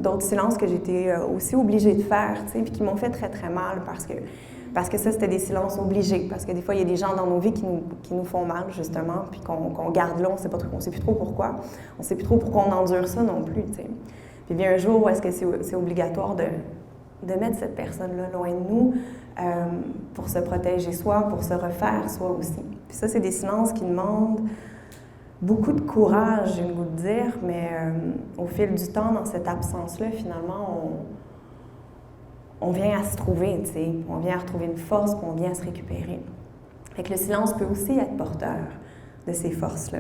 D'autres silences que j'étais aussi obligée de faire, puis qui m'ont fait très, très mal parce que ça, c'était des silences obligés. Parce que des fois, il y a des gens dans nos vies qui nous font mal, justement, puis qu'on garde là, on ne sait plus trop pourquoi. On ne sait plus trop pourquoi on endure ça non plus, t'sais. Puis bien un jour, où est-ce que c'est obligatoire de mettre cette personne-là loin de nous pour se protéger soi, pour se refaire soi aussi. Puis ça, c'est des silences qui demandent beaucoup de courage, j'ai le goût de dire, mais au fil du temps, dans cette absence-là, finalement, on vient à se trouver, tu sais. On vient à retrouver une force, puis on vient à se récupérer. Fait que le silence peut aussi être porteur de ces forces-là.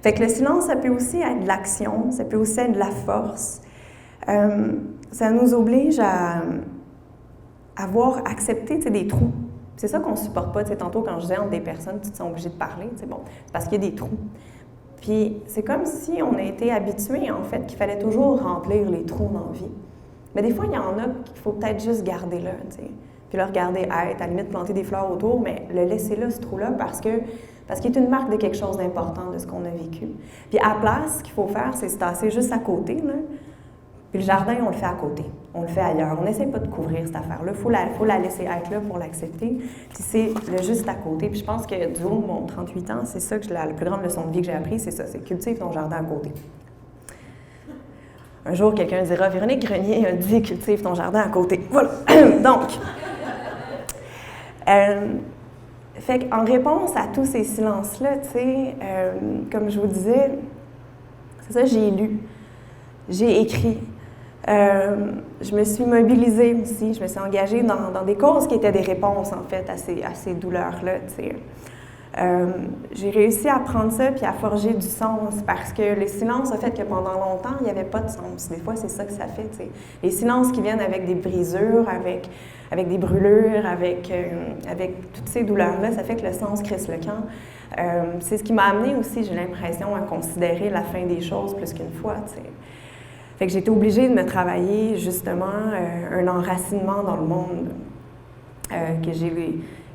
Fait que le silence, ça peut aussi être de l'action, ça peut aussi être de la force. Ça nous oblige à avoir accepté, tu sais, des trous. C'est ça qu'on ne supporte pas. Tu sais, tantôt, quand je disais entre des personnes, tu te sens obligé de parler, c'est bon, c'est parce qu'il y a des trous. Puis c'est comme si on a été habitué, en fait, qu'il fallait toujours remplir les trous dans la vie. Mais des fois, il y en a qu'il faut peut-être juste garder là, tu sais. Puis le regarder être, à la limite, planter des fleurs autour, mais le laisser là, ce trou-là, parce qu'il est une marque de quelque chose d'important de ce qu'on a vécu. Puis à la place, ce qu'il faut faire, c'est se tasser juste à côté, là. Puis le jardin, on le fait à côté. On le fait ailleurs. On n'essaie pas de couvrir cette affaire-là. Il faut la laisser être là pour l'accepter. Puis c'est le juste à côté. Puis je pense que du haut de mon 38 ans, c'est ça que la plus grande leçon de vie que j'ai appris, c'est ça, c'est cultive ton jardin à côté. Un jour, quelqu'un dira, Véronique Grenier a dit cultive ton jardin à côté. Voilà. Donc, fait qu'en réponse à tous ces silences-là, tu sais, comme je vous disais, c'est ça, j'ai lu, j'ai écrit. Je me suis mobilisée aussi, je me suis engagée dans des causes qui étaient des réponses, en fait, à ces douleurs-là, tu sais. J'ai réussi à prendre ça puis à forger du sens parce que le silence a fait que pendant longtemps, il n'y avait pas de sens. Des fois, c'est ça que ça fait, tu sais. Les silences qui viennent avec des brisures, avec des brûlures, avec toutes ces douleurs-là, ça fait que le sens crisse le camp. C'est ce qui m'a amenée aussi, j'ai l'impression, à considérer la fin des choses plus qu'une fois, tu sais. Fait que j'ai été obligée de me travailler, justement, un enracinement dans le monde que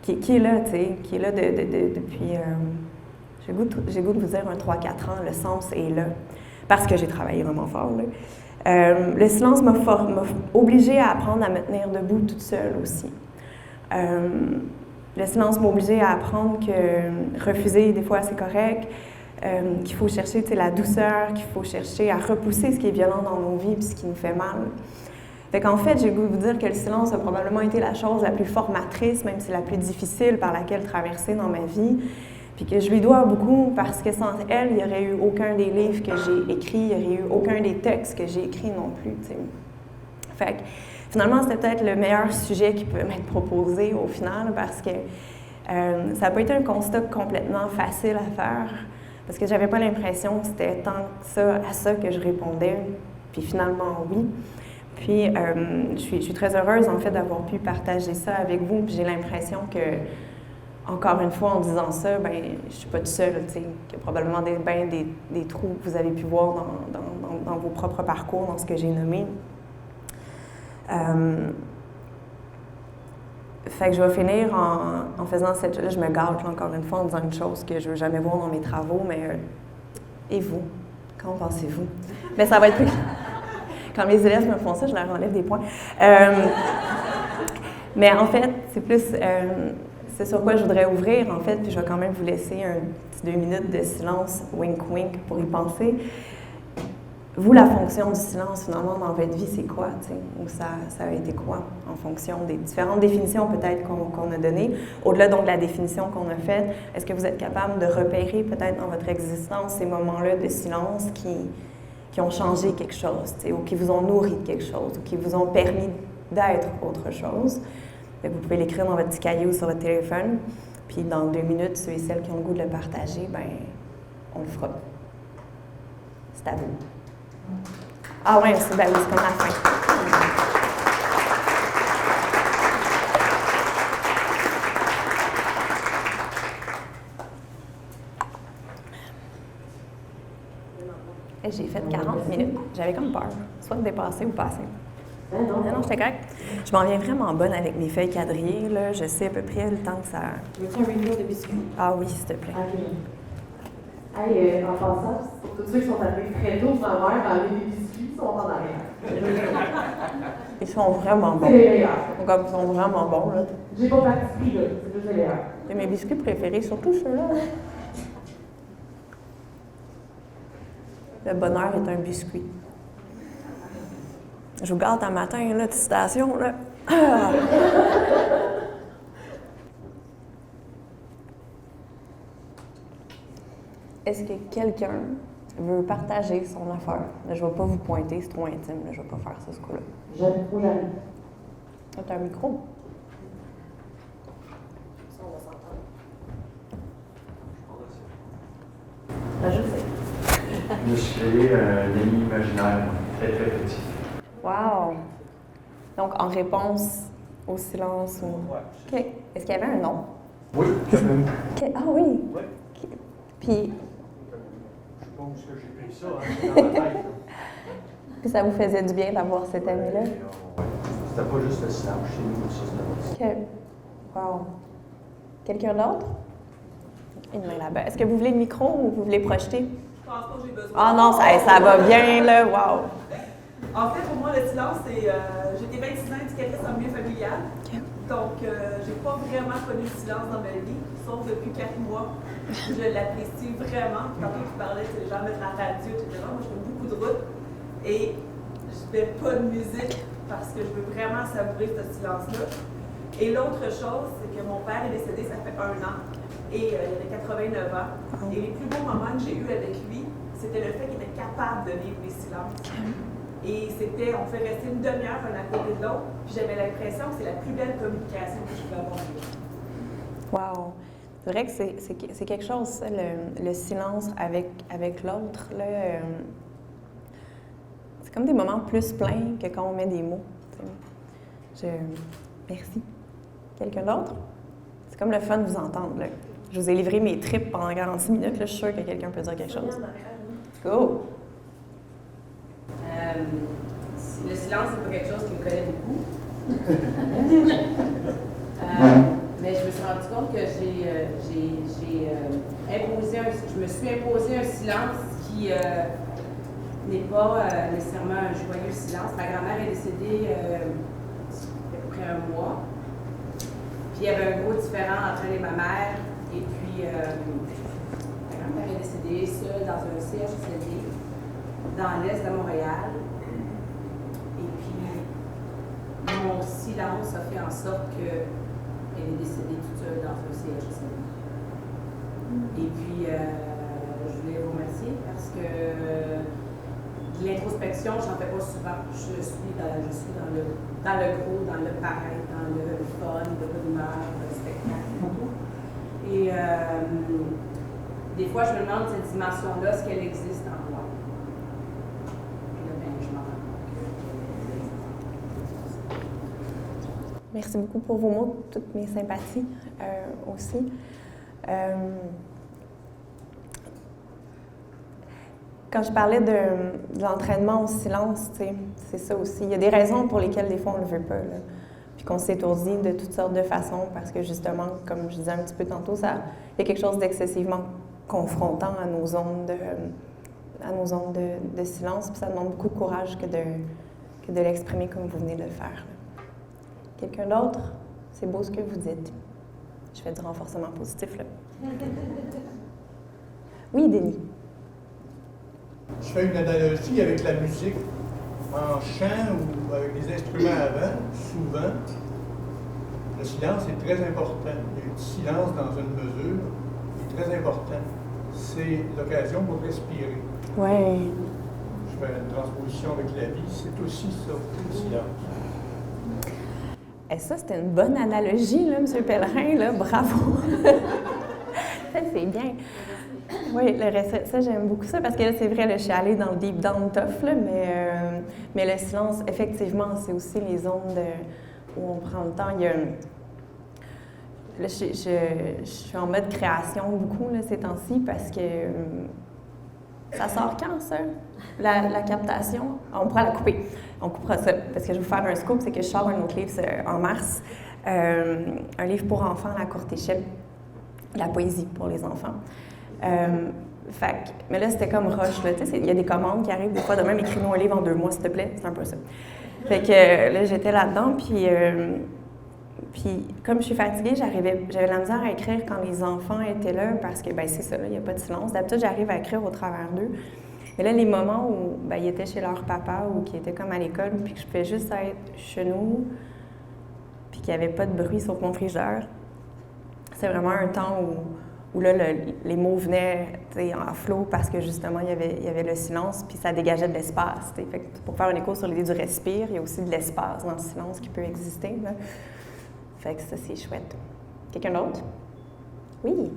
qui est là, tu sais, qui est là depuis, j'ai goût de vous dire, 3-4 ans, le sens est là, parce que j'ai travaillé vraiment fort, là. Le silence m'a obligée à apprendre à me tenir debout toute seule aussi. Le silence m'a obligée à apprendre que refuser, des fois, c'est correct, qu'il faut chercher, tu sais, la douceur, qu'il faut chercher à repousser ce qui est violent dans nos vies puis ce qui nous fait mal. Fait qu'en fait, j'ai le goût de vous dire que le silence a probablement été la chose la plus formatrice, même si c'est la plus difficile par laquelle traverser dans ma vie, puis que je lui dois beaucoup parce que sans elle, il n'y aurait eu aucun des livres que j'ai écrits, il n'y aurait eu aucun des textes que j'ai écrits non plus, tu sais. Fait que finalement, c'était peut-être le meilleur sujet qui peut m'être proposé au final parce que ça n'a pas été un constat complètement facile à faire parce que j'avais pas l'impression que c'était tant que ça à ça que je répondais, puis finalement, oui. Puis, je suis très heureuse, en fait, d'avoir pu partager ça avec vous. Puis j'ai l'impression que, encore une fois, en disant ça, ben, je suis pas toute seule, tu sais, qu'il y a probablement des trous que vous avez pu voir dans vos propres parcours, dans ce que j'ai nommé. Fait que je vais finir en faisant cette... Là, je me gâte, là, encore une fois, en disant une chose que je ne veux jamais voir dans mes travaux, mais... et vous? Qu'en pensez-vous? Mais ça va être plus... Quand mes élèves me font ça, je leur enlève des points. Mais en fait, c'est plus... c'est sur quoi je voudrais ouvrir, en fait, puis je vais quand même vous laisser un petit 2 minutes de silence, wink-wink, pour y penser. Vous, la fonction du silence, finalement, dans votre vie, c'est quoi, tu sais? Ou ça a été quoi, en fonction des différentes définitions, peut-être, qu'on a données? Au-delà, donc, de la définition qu'on a faite, est-ce que vous êtes capable de repérer, peut-être, dans votre existence, ces moments-là de silence qui ont changé quelque chose, tu sais, ou qui vous ont nourri de quelque chose, ou qui vous ont permis d'être autre chose? Vous pouvez l'écrire dans votre petit cahier ou sur votre téléphone, puis dans 2 minutes, ceux et celles qui ont le goût de le partager, ben, on le fera. C'est à vous. Ah ouais, c'est comme la fin. Et j'ai fait 40 minutes. J'avais comme peur, soit de dépasser ou passer. Non, j'étais correcte. Je m'en viens vraiment bonne avec mes feuilles quadrillées. Là. Je sais à peu près le temps que ça... Veux-tu un rainbow de biscuits? Ah oui, s'il te plaît. OK. Hey, en passant, pour tous ceux qui sont arrivés très tôt dans l'heure, les biscuits sont en arrière. Ils sont vraiment bons. C'est les meilleurs. Comme ils sont vraiment bons, là. J'ai pas participé, là. C'est juste les meilleurs. C'est mes biscuits préférés, surtout ceux-là. Là. Le bonheur est un biscuit. Je vous garde un matin, là, de citation, là. Ah! Est-ce que quelqu'un veut partager son affaire? Là, je ne vais pas vous pointer, c'est trop intime, là, je ne vais pas faire ça, ce coup-là. J'aime trop jamais. Ah, t'as un micro? Ça, on va s'entendre. Ah, je sais. Je me suis créé un ami imaginaire, très très petit. Wow! Donc, en réponse au silence ou... OK. Est-ce qu'il y avait un nom? Oui, quand même. OK. Ah oui! Oui. OK. Puis, Je sais pas où est-ce que j'ai pris ça, hein, c'est dans ma tête. puis ça vous faisait du bien d'avoir cet ami-là? C'était pas juste le silence chez nous, ça c'était OK. Wow. Quelqu'un d'autre? Une main là-bas. Est-ce que vous voulez le micro ou vous voulez projeter? Je pense pas que j'ai besoin. Ah non, ça va bien, là. Wow! En fait, pour moi, le silence, c'est. J'étais 26 ans éducatrice en milieu familial. OK. Donc, j'ai pas vraiment connu le silence dans ma vie, sauf depuis 4 mois. Je l'apprécie vraiment. Tantôt, tu parlais, tu sais, les gens mettent la radio, etc. Moi, je fais beaucoup de route et je fais pas de musique parce que je veux vraiment savourer ce silence-là. Et l'autre chose, c'est que mon père est décédé, ça fait 1 an. Et il avait 89 ans. Et les plus beaux moments que j'ai eus avec lui, c'était le fait qu'il était capable de vivre les silences. Et c'était, on fait rester une demi-heure un à côté de l'autre, puis j'avais l'impression que c'est la plus belle communication que je pouvais avoir. Wow! C'est vrai que c'est quelque chose, ça, le silence avec l'autre. Là, c'est comme des moments plus pleins que quand on met des mots. Merci. Quelqu'un d'autre? C'est comme le fun de vous entendre. Là. Je vous ai livré mes tripes pendant 46 minutes. Là, je suis sûre que quelqu'un peut dire quelque chose. Go! Le silence, c'est pas quelque chose qui me connaît beaucoup. Mais je me suis rendu compte que je me suis imposé un silence qui n'est pas nécessairement un joyeux silence. Ma grand-mère est décédée il y a à peu près 1 mois. Puis il y avait un gros différent entre elle et ma mère. Et puis, ma grand-mère est décédée seule dans un CHSLD dans l'est de Montréal. Et puis, mon silence a fait en sorte qu'elle est décédée toute seule dans un CHSLD. Et puis, je voulais vous remercier parce que de l'introspection, j'en fais pas souvent. Je suis dans le gros, dans le pareil, dans le fun, de bonne humeur, le spectacle et tout. Et des fois, je me demande cette dimension-là, est-ce qu'elle existe en moi? Puis là, ben, je m'en rends compte. Merci beaucoup pour vos mots, toutes mes sympathies aussi. Quand je parlais de l'entraînement au silence, c'est ça aussi. Il y a des raisons pour lesquelles des fois on ne le veut pas, là. Puis qu'on s'étourdit de toutes sortes de façons parce que justement, comme je disais un petit peu tantôt, il y a quelque chose d'excessivement confrontant à nos zones de silence. Puis ça demande beaucoup de courage que de l'exprimer comme vous venez de le faire, là. Quelqu'un d'autre? C'est beau ce que vous dites. Je fais du renforcement positif, là. Oui, Denis. Je fais une analogie avec la musique. En chant ou avec des instruments avant, souvent, le silence est très important. Il y a du silence dans une mesure qui est très important. C'est l'occasion pour respirer. Oui. Je fais une transposition avec la vie, c'est aussi ça, le silence. Et ça, c'était une bonne analogie, là, M. Pellerin, là. Bravo! Ça, c'est bien. Oui, ça, j'aime beaucoup ça, parce que là, c'est vrai, là, je suis allée dans le deep down tough, là, mais le silence, effectivement, c'est aussi les zones où on prend le temps. Il y a, là, je suis en mode création beaucoup, là, ces temps-ci, parce que Ça sort quand, ça? La captation? On pourra la couper. On coupera ça. Parce que je vais vous faire un scoop, c'est que je sors un autre livre en mars. Un livre pour enfants à la courte échelle. La poésie pour les enfants. Mais là, c'était comme rush. Il y a des commandes qui arrivent des fois. Demain, écris-nous un livre en 2 mois, s'il te plaît. C'est un peu ça. Fait que là, j'étais là-dedans, puis comme je suis fatiguée, j'avais la misère à écrire quand les enfants étaient là, parce que, ben c'est ça, il n'y a pas de silence. D'habitude, j'arrive à écrire au travers d'eux. Mais là, les moments où ils étaient chez leur papa ou qu'ils étaient comme à l'école, puis que je pouvais juste être chez nous, puis qu'il n'y avait pas de bruit sauf mon frigidaire, c'est vraiment un temps où là, les mots venaient en flot parce que justement, il y avait le silence, puis ça dégageait de l'espace. Fait que pour faire un écho sur l'idée du respire, il y a aussi de l'espace dans le silence qui peut exister. Là. Fait que ça, c'est chouette. Quelqu'un d'autre? Oui.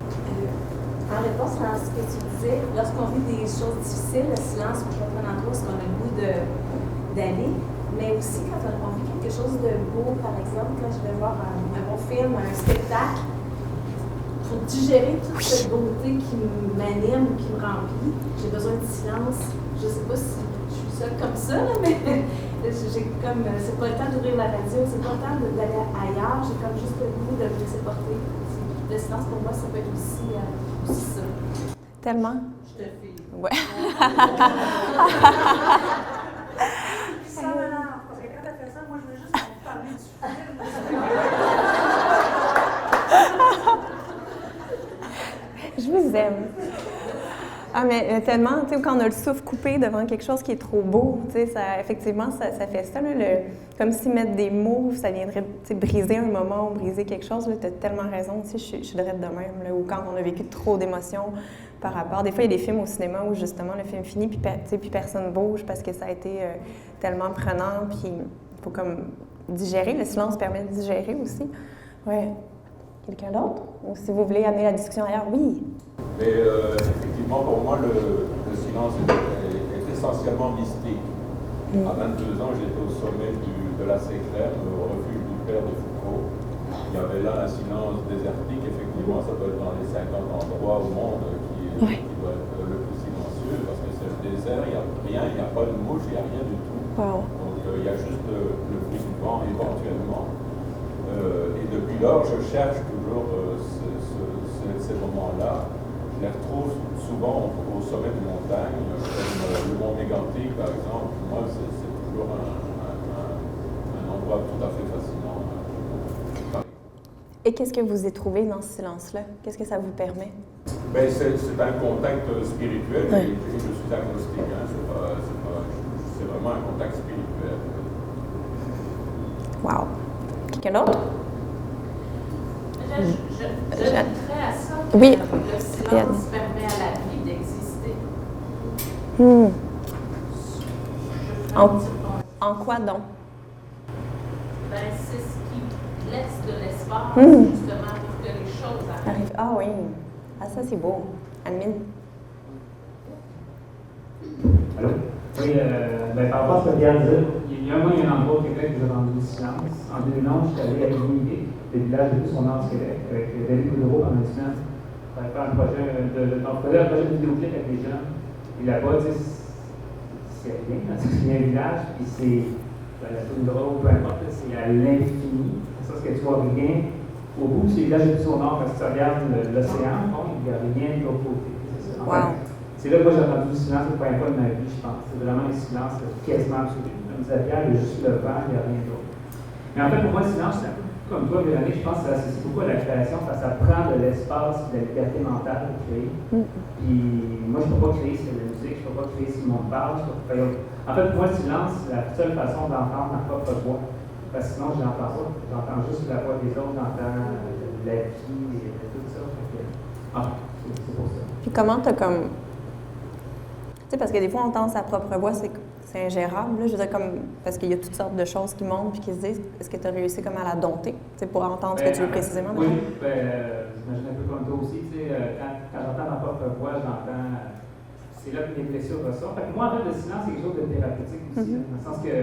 En réponse à ce que tu disais, lorsqu'on vit des choses difficiles, le silence peut prendre en cause qu'on a le goût d'aller, mais aussi quand on vit quelque chose de beau, par exemple, quand je vais voir un bon film, un spectacle, pour digérer toute cette beauté qui m'anime, qui me remplit, j'ai besoin de silence. Je ne sais pas si je suis seule comme ça, là, mais j'ai comme, c'est pas le temps d'ouvrir la radio, c'est pas le temps d'aller ailleurs, j'ai comme juste le goût de me laisser porter. Le silence, pour moi, ça peut être aussi ça. Tellement. Je te file. Ouais. Ça m'énerve, parce que quand elle fait ça, moi, je veux juste parler du film. Je vous aime. Ah, mais tellement, tu sais, quand on a le souffle coupé devant quelque chose qui est trop beau, tu sais, effectivement, ça fait ça, là, comme si mettre des mots, ça viendrait, tu sais, briser un moment ou briser quelque chose, là, tu as tellement raison, tu sais, je suis drette de même, là, ou quand on a vécu trop d'émotions par rapport, des fois, il y a des films au cinéma où, justement, le film finit, puis personne bouge parce que ça a été tellement prenant, puis il faut comme digérer, le silence permet de digérer aussi. Ouais. Quelqu'un d'autre? Ou si vous voulez amener la discussion ailleurs, oui. Mais effectivement, pour moi, le silence est essentiellement mystique. À 22 ans, j'étais au sommet de la Sécrème, au refuge du père de Foucault. Il y avait là un silence désertique. Effectivement, ça doit être dans les 50 endroits au monde qui doit être le plus silencieux, parce que c'est le désert, il n'y a rien, il n'y a pas de mouche, il n'y a rien du tout. Wow. Donc il y a juste le bruit du vent éventuellement. Et depuis lors, je cherche toujours ces moments-là. Je les retrouve souvent au sommet des montagnes, comme le mont Mégantic, par exemple. Pour moi, c'est toujours un endroit tout à fait fascinant. Et qu'est-ce que vous y trouvez dans ce silence-là? Qu'est-ce que ça vous permet? Ben, c'est un contact spirituel, et je suis agnostique. Hein, c'est vraiment un contact spirituel. Wow. Quelqu'un d'autre? J'ajouterais à ça que Oui. le silence permet à la vie d'exister. En quoi donc? Ben, c'est ce qui laisse de l'espace, justement, pour que les choses arrivent. Ah oui. Ah, ça, c'est beau. Admine. Allô? Oui, par rapport à ce que Pierre disait, il y a un endroit au Québec où j'ai rendu le silence. En 2011, je suis allé à Ligny, le village de tout son nord du Québec, avec David Coudreau pendant une semaine. On va faire un projet un projet de vidéoclip avec les gens. Et là-bas, tu sais, c'est rien, c'est un village, puis c'est la toundra, peu importe, c'est à l'infini. C'est ce que tu vois rien. Au bout de ce village de tout son nord, quand tu regardes l'océan, il n'y a rien de l'autre côté. C'est ça. Wow. C'est là que moi j'ai entendu le silence la première fois de ma vie, je pense. C'est vraiment un silence quasiment absolu. Comme disait Pierre, il y a juste le vent, il n'y a rien d'autre. Mais en fait, pour moi, le silence, c'est un peu comme toi, Véronique, je pense que ça associe beaucoup à la création, parce que ça prend de l'espace, de la liberté mentale pour créer. Puis moi, je ne peux pas créer si la musique, je ne peux pas créer si le monde parle. En fait, pour moi, le silence, c'est la seule façon d'entendre ma propre voix. Parce que sinon, je n'entends pas. J'entends juste la voix des autres, j'entends la vie et tout ça. C'est pour ça. Puis comment t'as comme... Tu sais, parce que des fois, on entend sa propre voix, c'est ingérable. Là. Je veux dire, comme, parce qu'il y a toutes sortes de choses qui montent puis qui se disent, est-ce que tu as réussi comme à la dompter, pour entendre ce que tu veux précisément? Oui, j'imagine un peu comme toi aussi. Quand j'entends ma propre voix, j'entends... C'est là que mes blessures ressortent. Fait que moi, en fait, le silence, c'est quelque chose de thérapeutique aussi, dans le sens que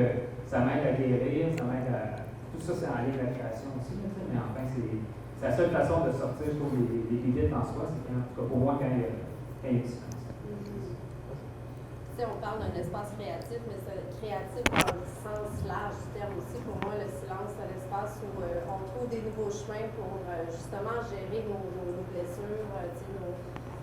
ça m'aide à guérir, ça m'aide à... Tout ça, c'est en lien avec la création aussi, mais enfin, c'est la seule façon de sortir, je trouve, les vides en soi, c'est en tout cas pour moi, quand il y a du silence. sais, on parle d'un espace créatif, mais c'est créatif dans le sens large du terme aussi. Pour moi, le silence, c'est l'espace où on trouve des nouveaux chemins pour justement gérer nos blessures,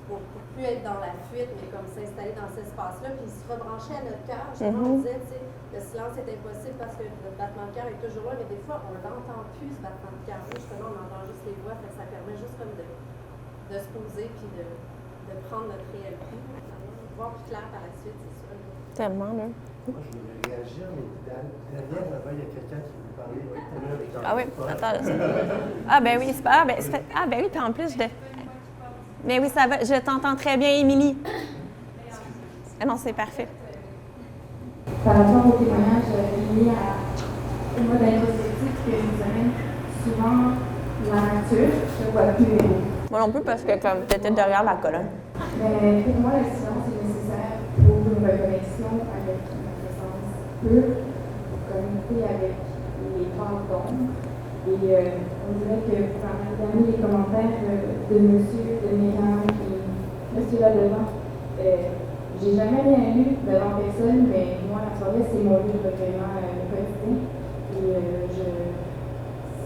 pour plus être dans la fuite, mais comme s'installer dans cet espace-là, puis se rebrancher à notre cœur. Justement, on disait, tu sais, le silence est impossible parce que notre battement de cœur est toujours là, mais des fois, on l'entend plus, ce battement de cœur. Justement, on entend juste les voix, fait que ça permet juste comme de se poser, puis de prendre notre réel coup, voir plus clair par la suite, c'est sûr. Tellement, là. Moi, je voulais réagir, mais derrière, là-bas, il y a quelqu'un qui veut parler. Ah oui, attends. Ah ben oui, c'est pas... Ah ben oui, puis en plus, mais oui, ça va. Je t'entends très bien, Émilie. Ah non, c'est parfait. Par rapport au témoignage lié au mode introspectif que je vous amène, souvent la nature, je vois plus les mots. Moi non plus, parce que comme t'étais derrière la colonne. Mais pour moi, le silence est nécessaire pour une reconnexion avec notre essence pure, pour communiquer avec les formes d'ombre. Et on dirait que par exemple, les commentaires de monsieur, de Méran et monsieur là-devant, j'ai jamais rien lu devant personne, mais moi, la soirée, c'est mon lieu de recueillement quotidien. Et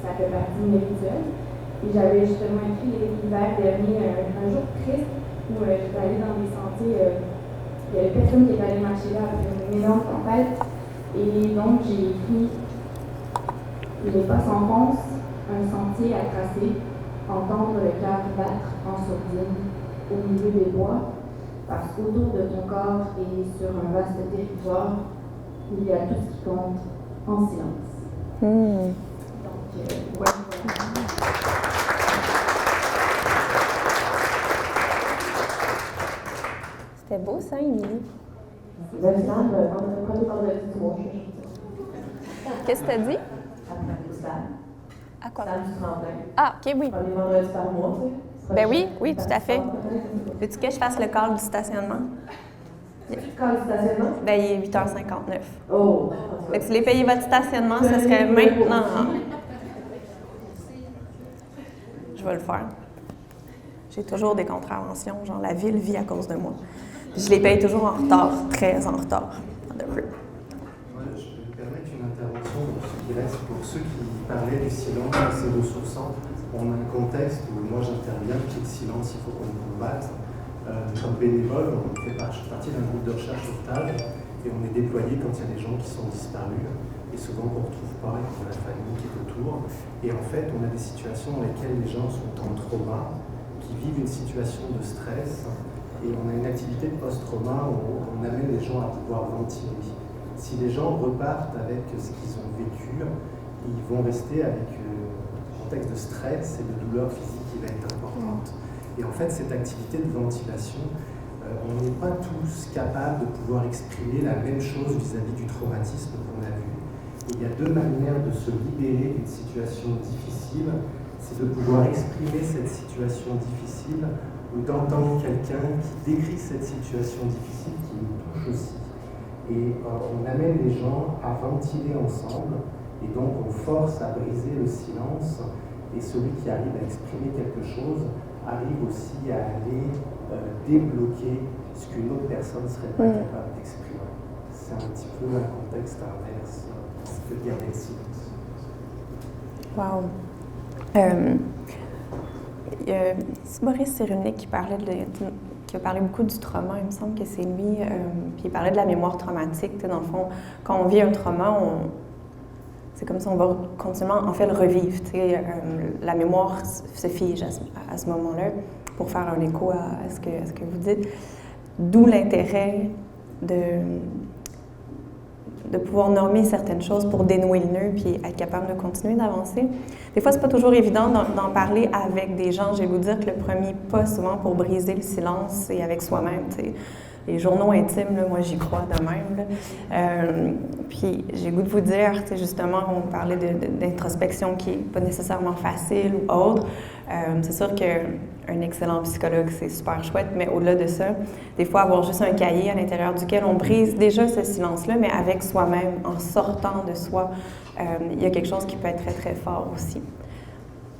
ça fait partie de mes rituels. Et j'avais justement écrit l'hiver dernier un jour triste où j'étais allée dans des sentiers, il y avait personne qui était allé marcher là après une énorme tempête. Et donc, j'ai écrit les pas s'enfoncent, un sentier à tracer, entendre le cœur battre en sourdine au milieu des bois, parce qu'autour de ton corps et sur un vaste territoire, il y a tout ce qui compte en silence. Donc, voilà. C'était beau, ça, Émilie? Qu'est-ce que tu as dit? À quoi? Ah, OK, oui. Ben oui, tout à fait. Veux-tu que je fasse le call du stationnement? Le call du stationnement? Ben, il est 8h59. Oh! Fait que si vous voulez payer votre stationnement, ce serait maintenant. Je vais le faire. J'ai toujours des contraventions, genre la ville vit à cause de moi. Puis je les paye toujours en retard, très en retard. Je vais me permettre une intervention pour ce qui reste, pour ceux qui parlaient du silence assez ressourçant. On a un contexte où moi j'interviens, pied de silence, il faut qu'on le combatte. Comme bénévole, on fait partie d'un groupe de recherche sauvetage et on est déployé quand il y a des gens qui sont disparus et souvent qu'on ne retrouve pas et qu'on a la famille qui est autour. Et en fait, on a des situations dans lesquelles les gens sont en trauma, qui vivent une situation de stress et on a une activité de post-trauma où on amène les gens à pouvoir ventiler. Si les gens repartent avec ce qu'ils ont vécu, ils vont rester avec un contexte de stress et de douleur physique qui va être importante. Et en fait, cette activité de ventilation, on n'est pas tous capables de pouvoir exprimer la même chose vis-à-vis du traumatisme qu'on a vu. Et il y a deux manières de se libérer d'une situation difficile. C'est de pouvoir exprimer cette situation difficile ou d'entendre quelqu'un qui décrit cette situation difficile qui nous touche aussi. Et on amène les gens à ventiler ensemble et donc on force à briser le silence et celui qui arrive à exprimer quelque chose arrive aussi à aller débloquer ce qu'une autre personne ne serait pas capable d'exprimer. C'est un petit peu un contexte inverse de garder le silence. Wow. C'est Boris Cyrulnik qui a parlé beaucoup du trauma, il me semble que c'est lui, puis il parlait de la mémoire traumatique. Dans le fond, quand on vit un trauma, c'est comme si on va continuellement en fait le revivre. La mémoire se fige à ce moment-là pour faire un écho à ce que vous dites. D'où l'intérêt de pouvoir nommer certaines choses pour dénouer le nœud puis être capable de continuer d'avancer. Des fois, c'est pas toujours évident d'en parler avec des gens. Je vais vous dire que le premier pas, souvent, pour briser le silence, c'est avec soi-même. T'sais. Les journaux intimes, là, moi, j'y crois de même. Puis, j'ai le goût de vous dire, justement, on parlait d'introspection qui n'est pas nécessairement facile ou autre. C'est sûr qu'un excellent psychologue, c'est super chouette, mais au-delà de ça, des fois, avoir juste un cahier à l'intérieur duquel on brise déjà ce silence-là, mais avec soi-même, en sortant de soi, il y a quelque chose qui peut être très, très fort aussi.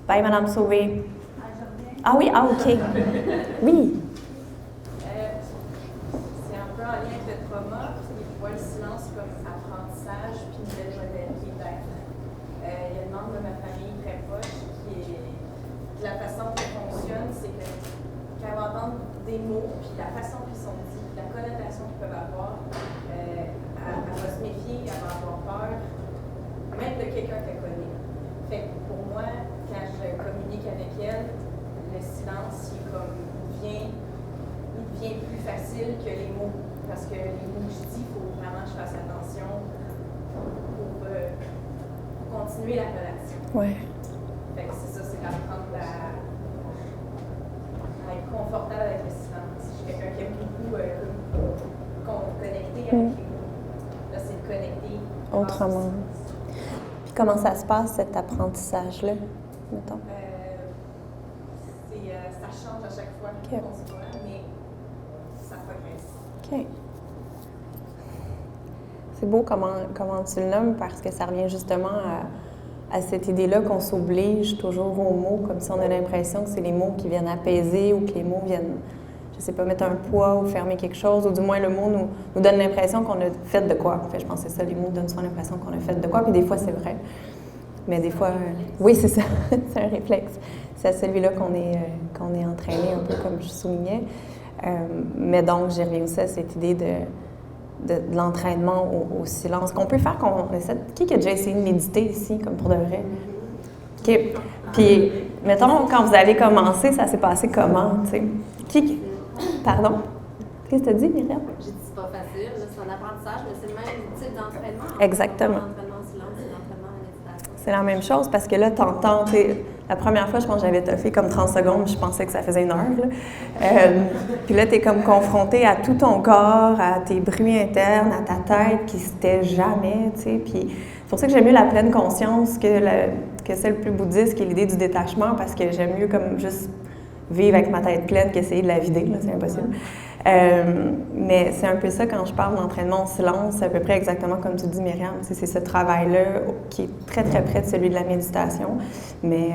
Bye, Madame Sauvé. Ah oui, OK. Oui. C'est un peu en lien avec le trauma. apprentissage puis une belle modalité d'être. Il y a une membre de ma famille très proche qui est. La façon qu'elle fonctionne, c'est que quand elle va entendre des mots, puis la façon qu'ils sont dits, la connotation qu'ils peuvent avoir, elle va se méfier, elle va avoir peur, même de quelqu'un qu'elle connaît. Fait que pour moi, quand je communique avec elle, le silence, il devient plus facile que les mots. Parce que les mots que je dis, il faut vraiment que je fasse attention pour continuer la relation. Ouais. Fait que c'est ça, c'est d'apprendre à être confortable avec le silence. Je suis quelqu'un qui aime beaucoup connecter avec les mots. Là, c'est de connecter autrement. Puis comment ça se passe, cet apprentissage-là, mettons? Ça change à chaque fois qu'on se voit, mais ça progresse. OK. C'est beau comment tu le nommes parce que ça revient justement à cette idée-là qu'on s'oblige toujours aux mots, comme si on a l'impression que c'est les mots qui viennent apaiser ou que les mots viennent, je sais pas, mettre un poids ou fermer quelque chose, ou du moins le mot nous donne l'impression qu'on a fait de quoi. En fait, je pense que c'est ça, les mots donnent souvent l'impression qu'on a fait de quoi, puis des fois c'est vrai. Mais des fois, oui, c'est ça, c'est un réflexe. C'est à celui-là qu'on est entraîné, un peu comme je soulignais. Mais donc, j'y reviens aussi à cette idée de l'entraînement au silence, qu'on peut faire qu'on essaie. Qui a déjà essayé de méditer ici, comme pour de vrai? OK. Puis, mettons, quand vous avez commencé, ça s'est passé comment, tu sais? Pardon? Qu'est-ce que tu as dit, Myriam? J'ai dit c'est pas facile, c'est un apprentissage, mais c'est le même type d'entraînement. Exactement. L'entraînement au silence et l'entraînement à méditation. C'est la même chose parce que là, t'entends, la première fois, je pense que j'avais toffé comme 30 secondes, je pensais que ça faisait 1 heure. Puis là, t'es comme confronté à tout ton corps, à tes bruits internes, à ta tête qui se tait jamais, tu sais. Puis c'est pour ça que j'aime mieux la pleine conscience que celle plus bouddhiste, qui est l'idée du détachement, parce que j'aime mieux comme juste vivre avec ma tête pleine qu'essayer de la vider, là, c'est impossible. Mais c'est un peu ça quand je parle d'entraînement au silence, c'est à peu près exactement comme tu dis, Myriam. C'est ce travail-là qui est très, très près de celui de la méditation, mais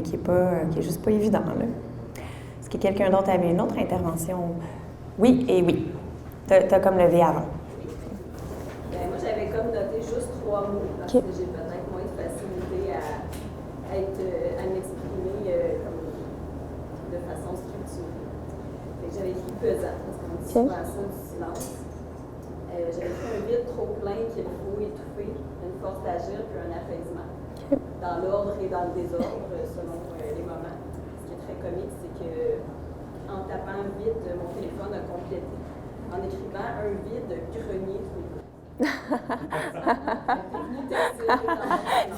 qui est juste pas évident, là. Est-ce que quelqu'un d'autre avait une autre intervention? Oui et oui. T'as comme levé avant. Bien, moi, j'avais comme noté juste 3 mots, parce que j'ai peut-être moins de facilité à m'exprimer de façon structurée. J'avais écrit pesant, parce qu'on dit souvent ça du silence. J'avais écrit un vide trop plein qu'il faut étouffer, une force d'agir puis un apaisement. Dans l'ordre et dans le désordre, selon les moments. Ce qui est très comique, c'est que en tapant vide, mon téléphone a complété. En écrivant un vide grenier tous les jours.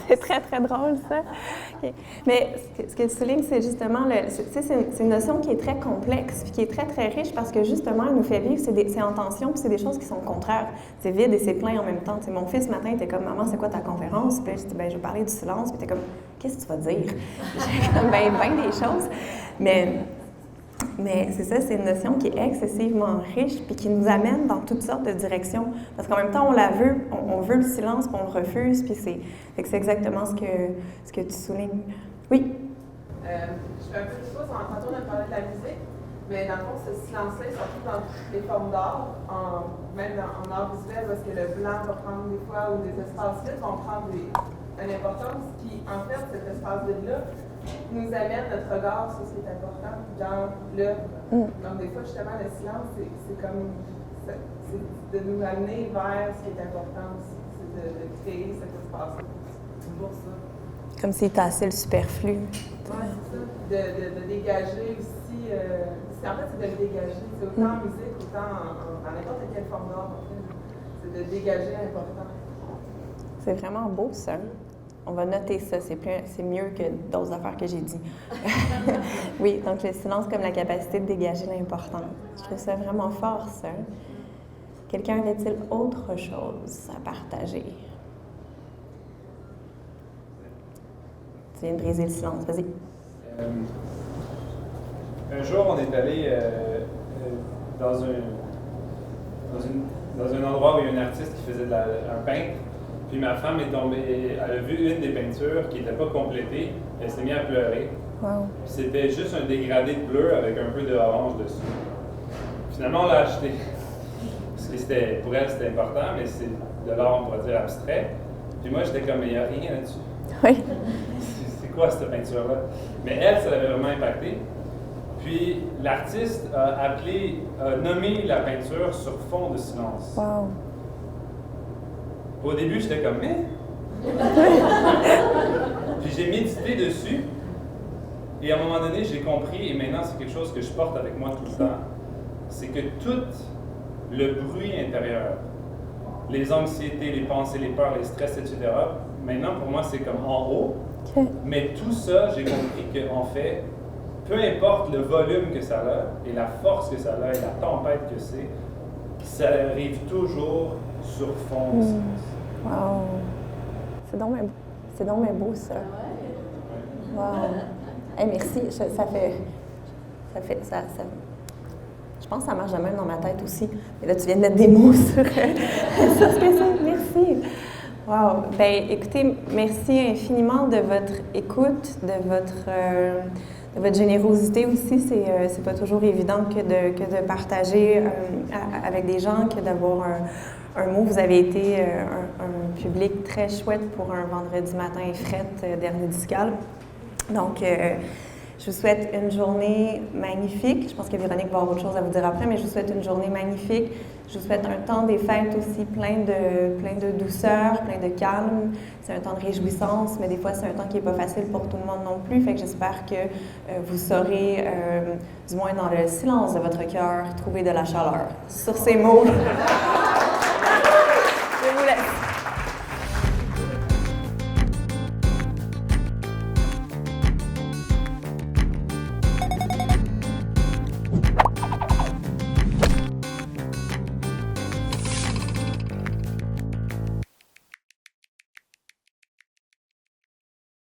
C'est très, très drôle, ça. Okay. Mais ce que tu soulignes, c'est justement, c'est une notion qui est très complexe, puis qui est très, très riche, parce que justement, elle nous fait vivre, c'est en tension, puis c'est des choses qui sont contraires. C'est vide et c'est plein en même temps. T'sais, mon fils, ce matin, était comme, maman, c'est quoi ta conférence? Puis je dis, ben, je vais parler du silence. Puis t'es comme, qu'est-ce que tu vas dire? J'ai comme, ben des choses. Mais c'est ça, c'est une notion qui est excessivement riche puis qui nous amène dans toutes sortes de directions. Parce qu'en même temps, on veut le silence puis on le refuse. Puis c'est exactement ce que tu soulignes. Oui? Je fais un peu de choses en tantôt de parler de la musique, mais dans le fond, ce silence-là est surtout dans toutes les formes d'art, même en art visuel, parce que le blanc va prendre des fois, ou des espaces vides vont prendre une importance qui, en fait, cet espace vide-là, nous amène notre regard sur ce qui est important, genre l'œuvre. Donc, des fois, justement, le silence, c'est comme de nous amener vers ce qui est important aussi, c'est de créer cet espace-là. C'est pour ça. Comme si tassait le superflu. Oui, c'est ça. De dégager aussi. En fait, c'est de le dégager. C'est autant en musique, autant dans n'importe quelle forme d'art. En fait. C'est de dégager l'important. C'est vraiment beau, ça. On va noter ça, c'est mieux que d'autres affaires que j'ai dit. Oui, donc le silence comme la capacité de dégager l'important. Je trouve ça vraiment fort, ça. Quelqu'un avait-il autre chose à partager? Tu viens de briser le silence, vas-y. Un jour, on est allé dans un endroit où il y a un artiste qui faisait un peintre. Puis ma femme est tombée, elle a vu une des peintures qui n'était pas complétée, elle s'est mise à pleurer. Wow. Puis c'était juste un dégradé de bleu avec un peu d'orange dessus. Finalement, on l'a acheté. Parce que pour elle, c'était important, mais c'est de l'art, on pourrait dire, abstrait. Puis moi, j'étais comme, mais il n'y a rien là-dessus. Oui. C'est quoi cette peinture-là? Mais elle, ça l'avait vraiment impacté. Puis l'artiste a nommé la peinture sur fond de silence. Wow. Au début, j'étais comme, mais... Puis j'ai médité dessus. Et à un moment donné, j'ai compris, et maintenant c'est quelque chose que je porte avec moi tout le temps, c'est que tout le bruit intérieur, les anxiétés, les pensées, les peurs, les stress, etc., maintenant pour moi c'est comme en haut, mais tout ça, j'ai compris qu'en fait, peu importe le volume que ça a, et la force que ça a, et la tempête que ça arrive toujours sur fond de silence. Wow! C'est donc bien beau, ça. Wow! Hey, merci. Je pense que ça marche de même dans ma tête aussi. Mais là, tu viens de mettre des mots sur ce que c'est. Merci. Wow. Ben, écoutez, merci infiniment de votre écoute, de votre générosité aussi. C'est pas toujours évident que de partager avec des gens, que d'avoir un mot. Vous avez été un public très chouette pour un vendredi matin frette dernier discal. Donc, je vous souhaite une journée magnifique. Je pense que Véronique va avoir autre chose à vous dire après, mais je vous souhaite une journée magnifique. Je vous souhaite un temps des fêtes aussi plein de douceur, plein de calme. C'est un temps de réjouissance, mais des fois, c'est un temps qui n'est pas facile pour tout le monde non plus. Fait que j'espère que vous saurez, du moins dans le silence de votre cœur, trouver de la chaleur. Sur ces mots...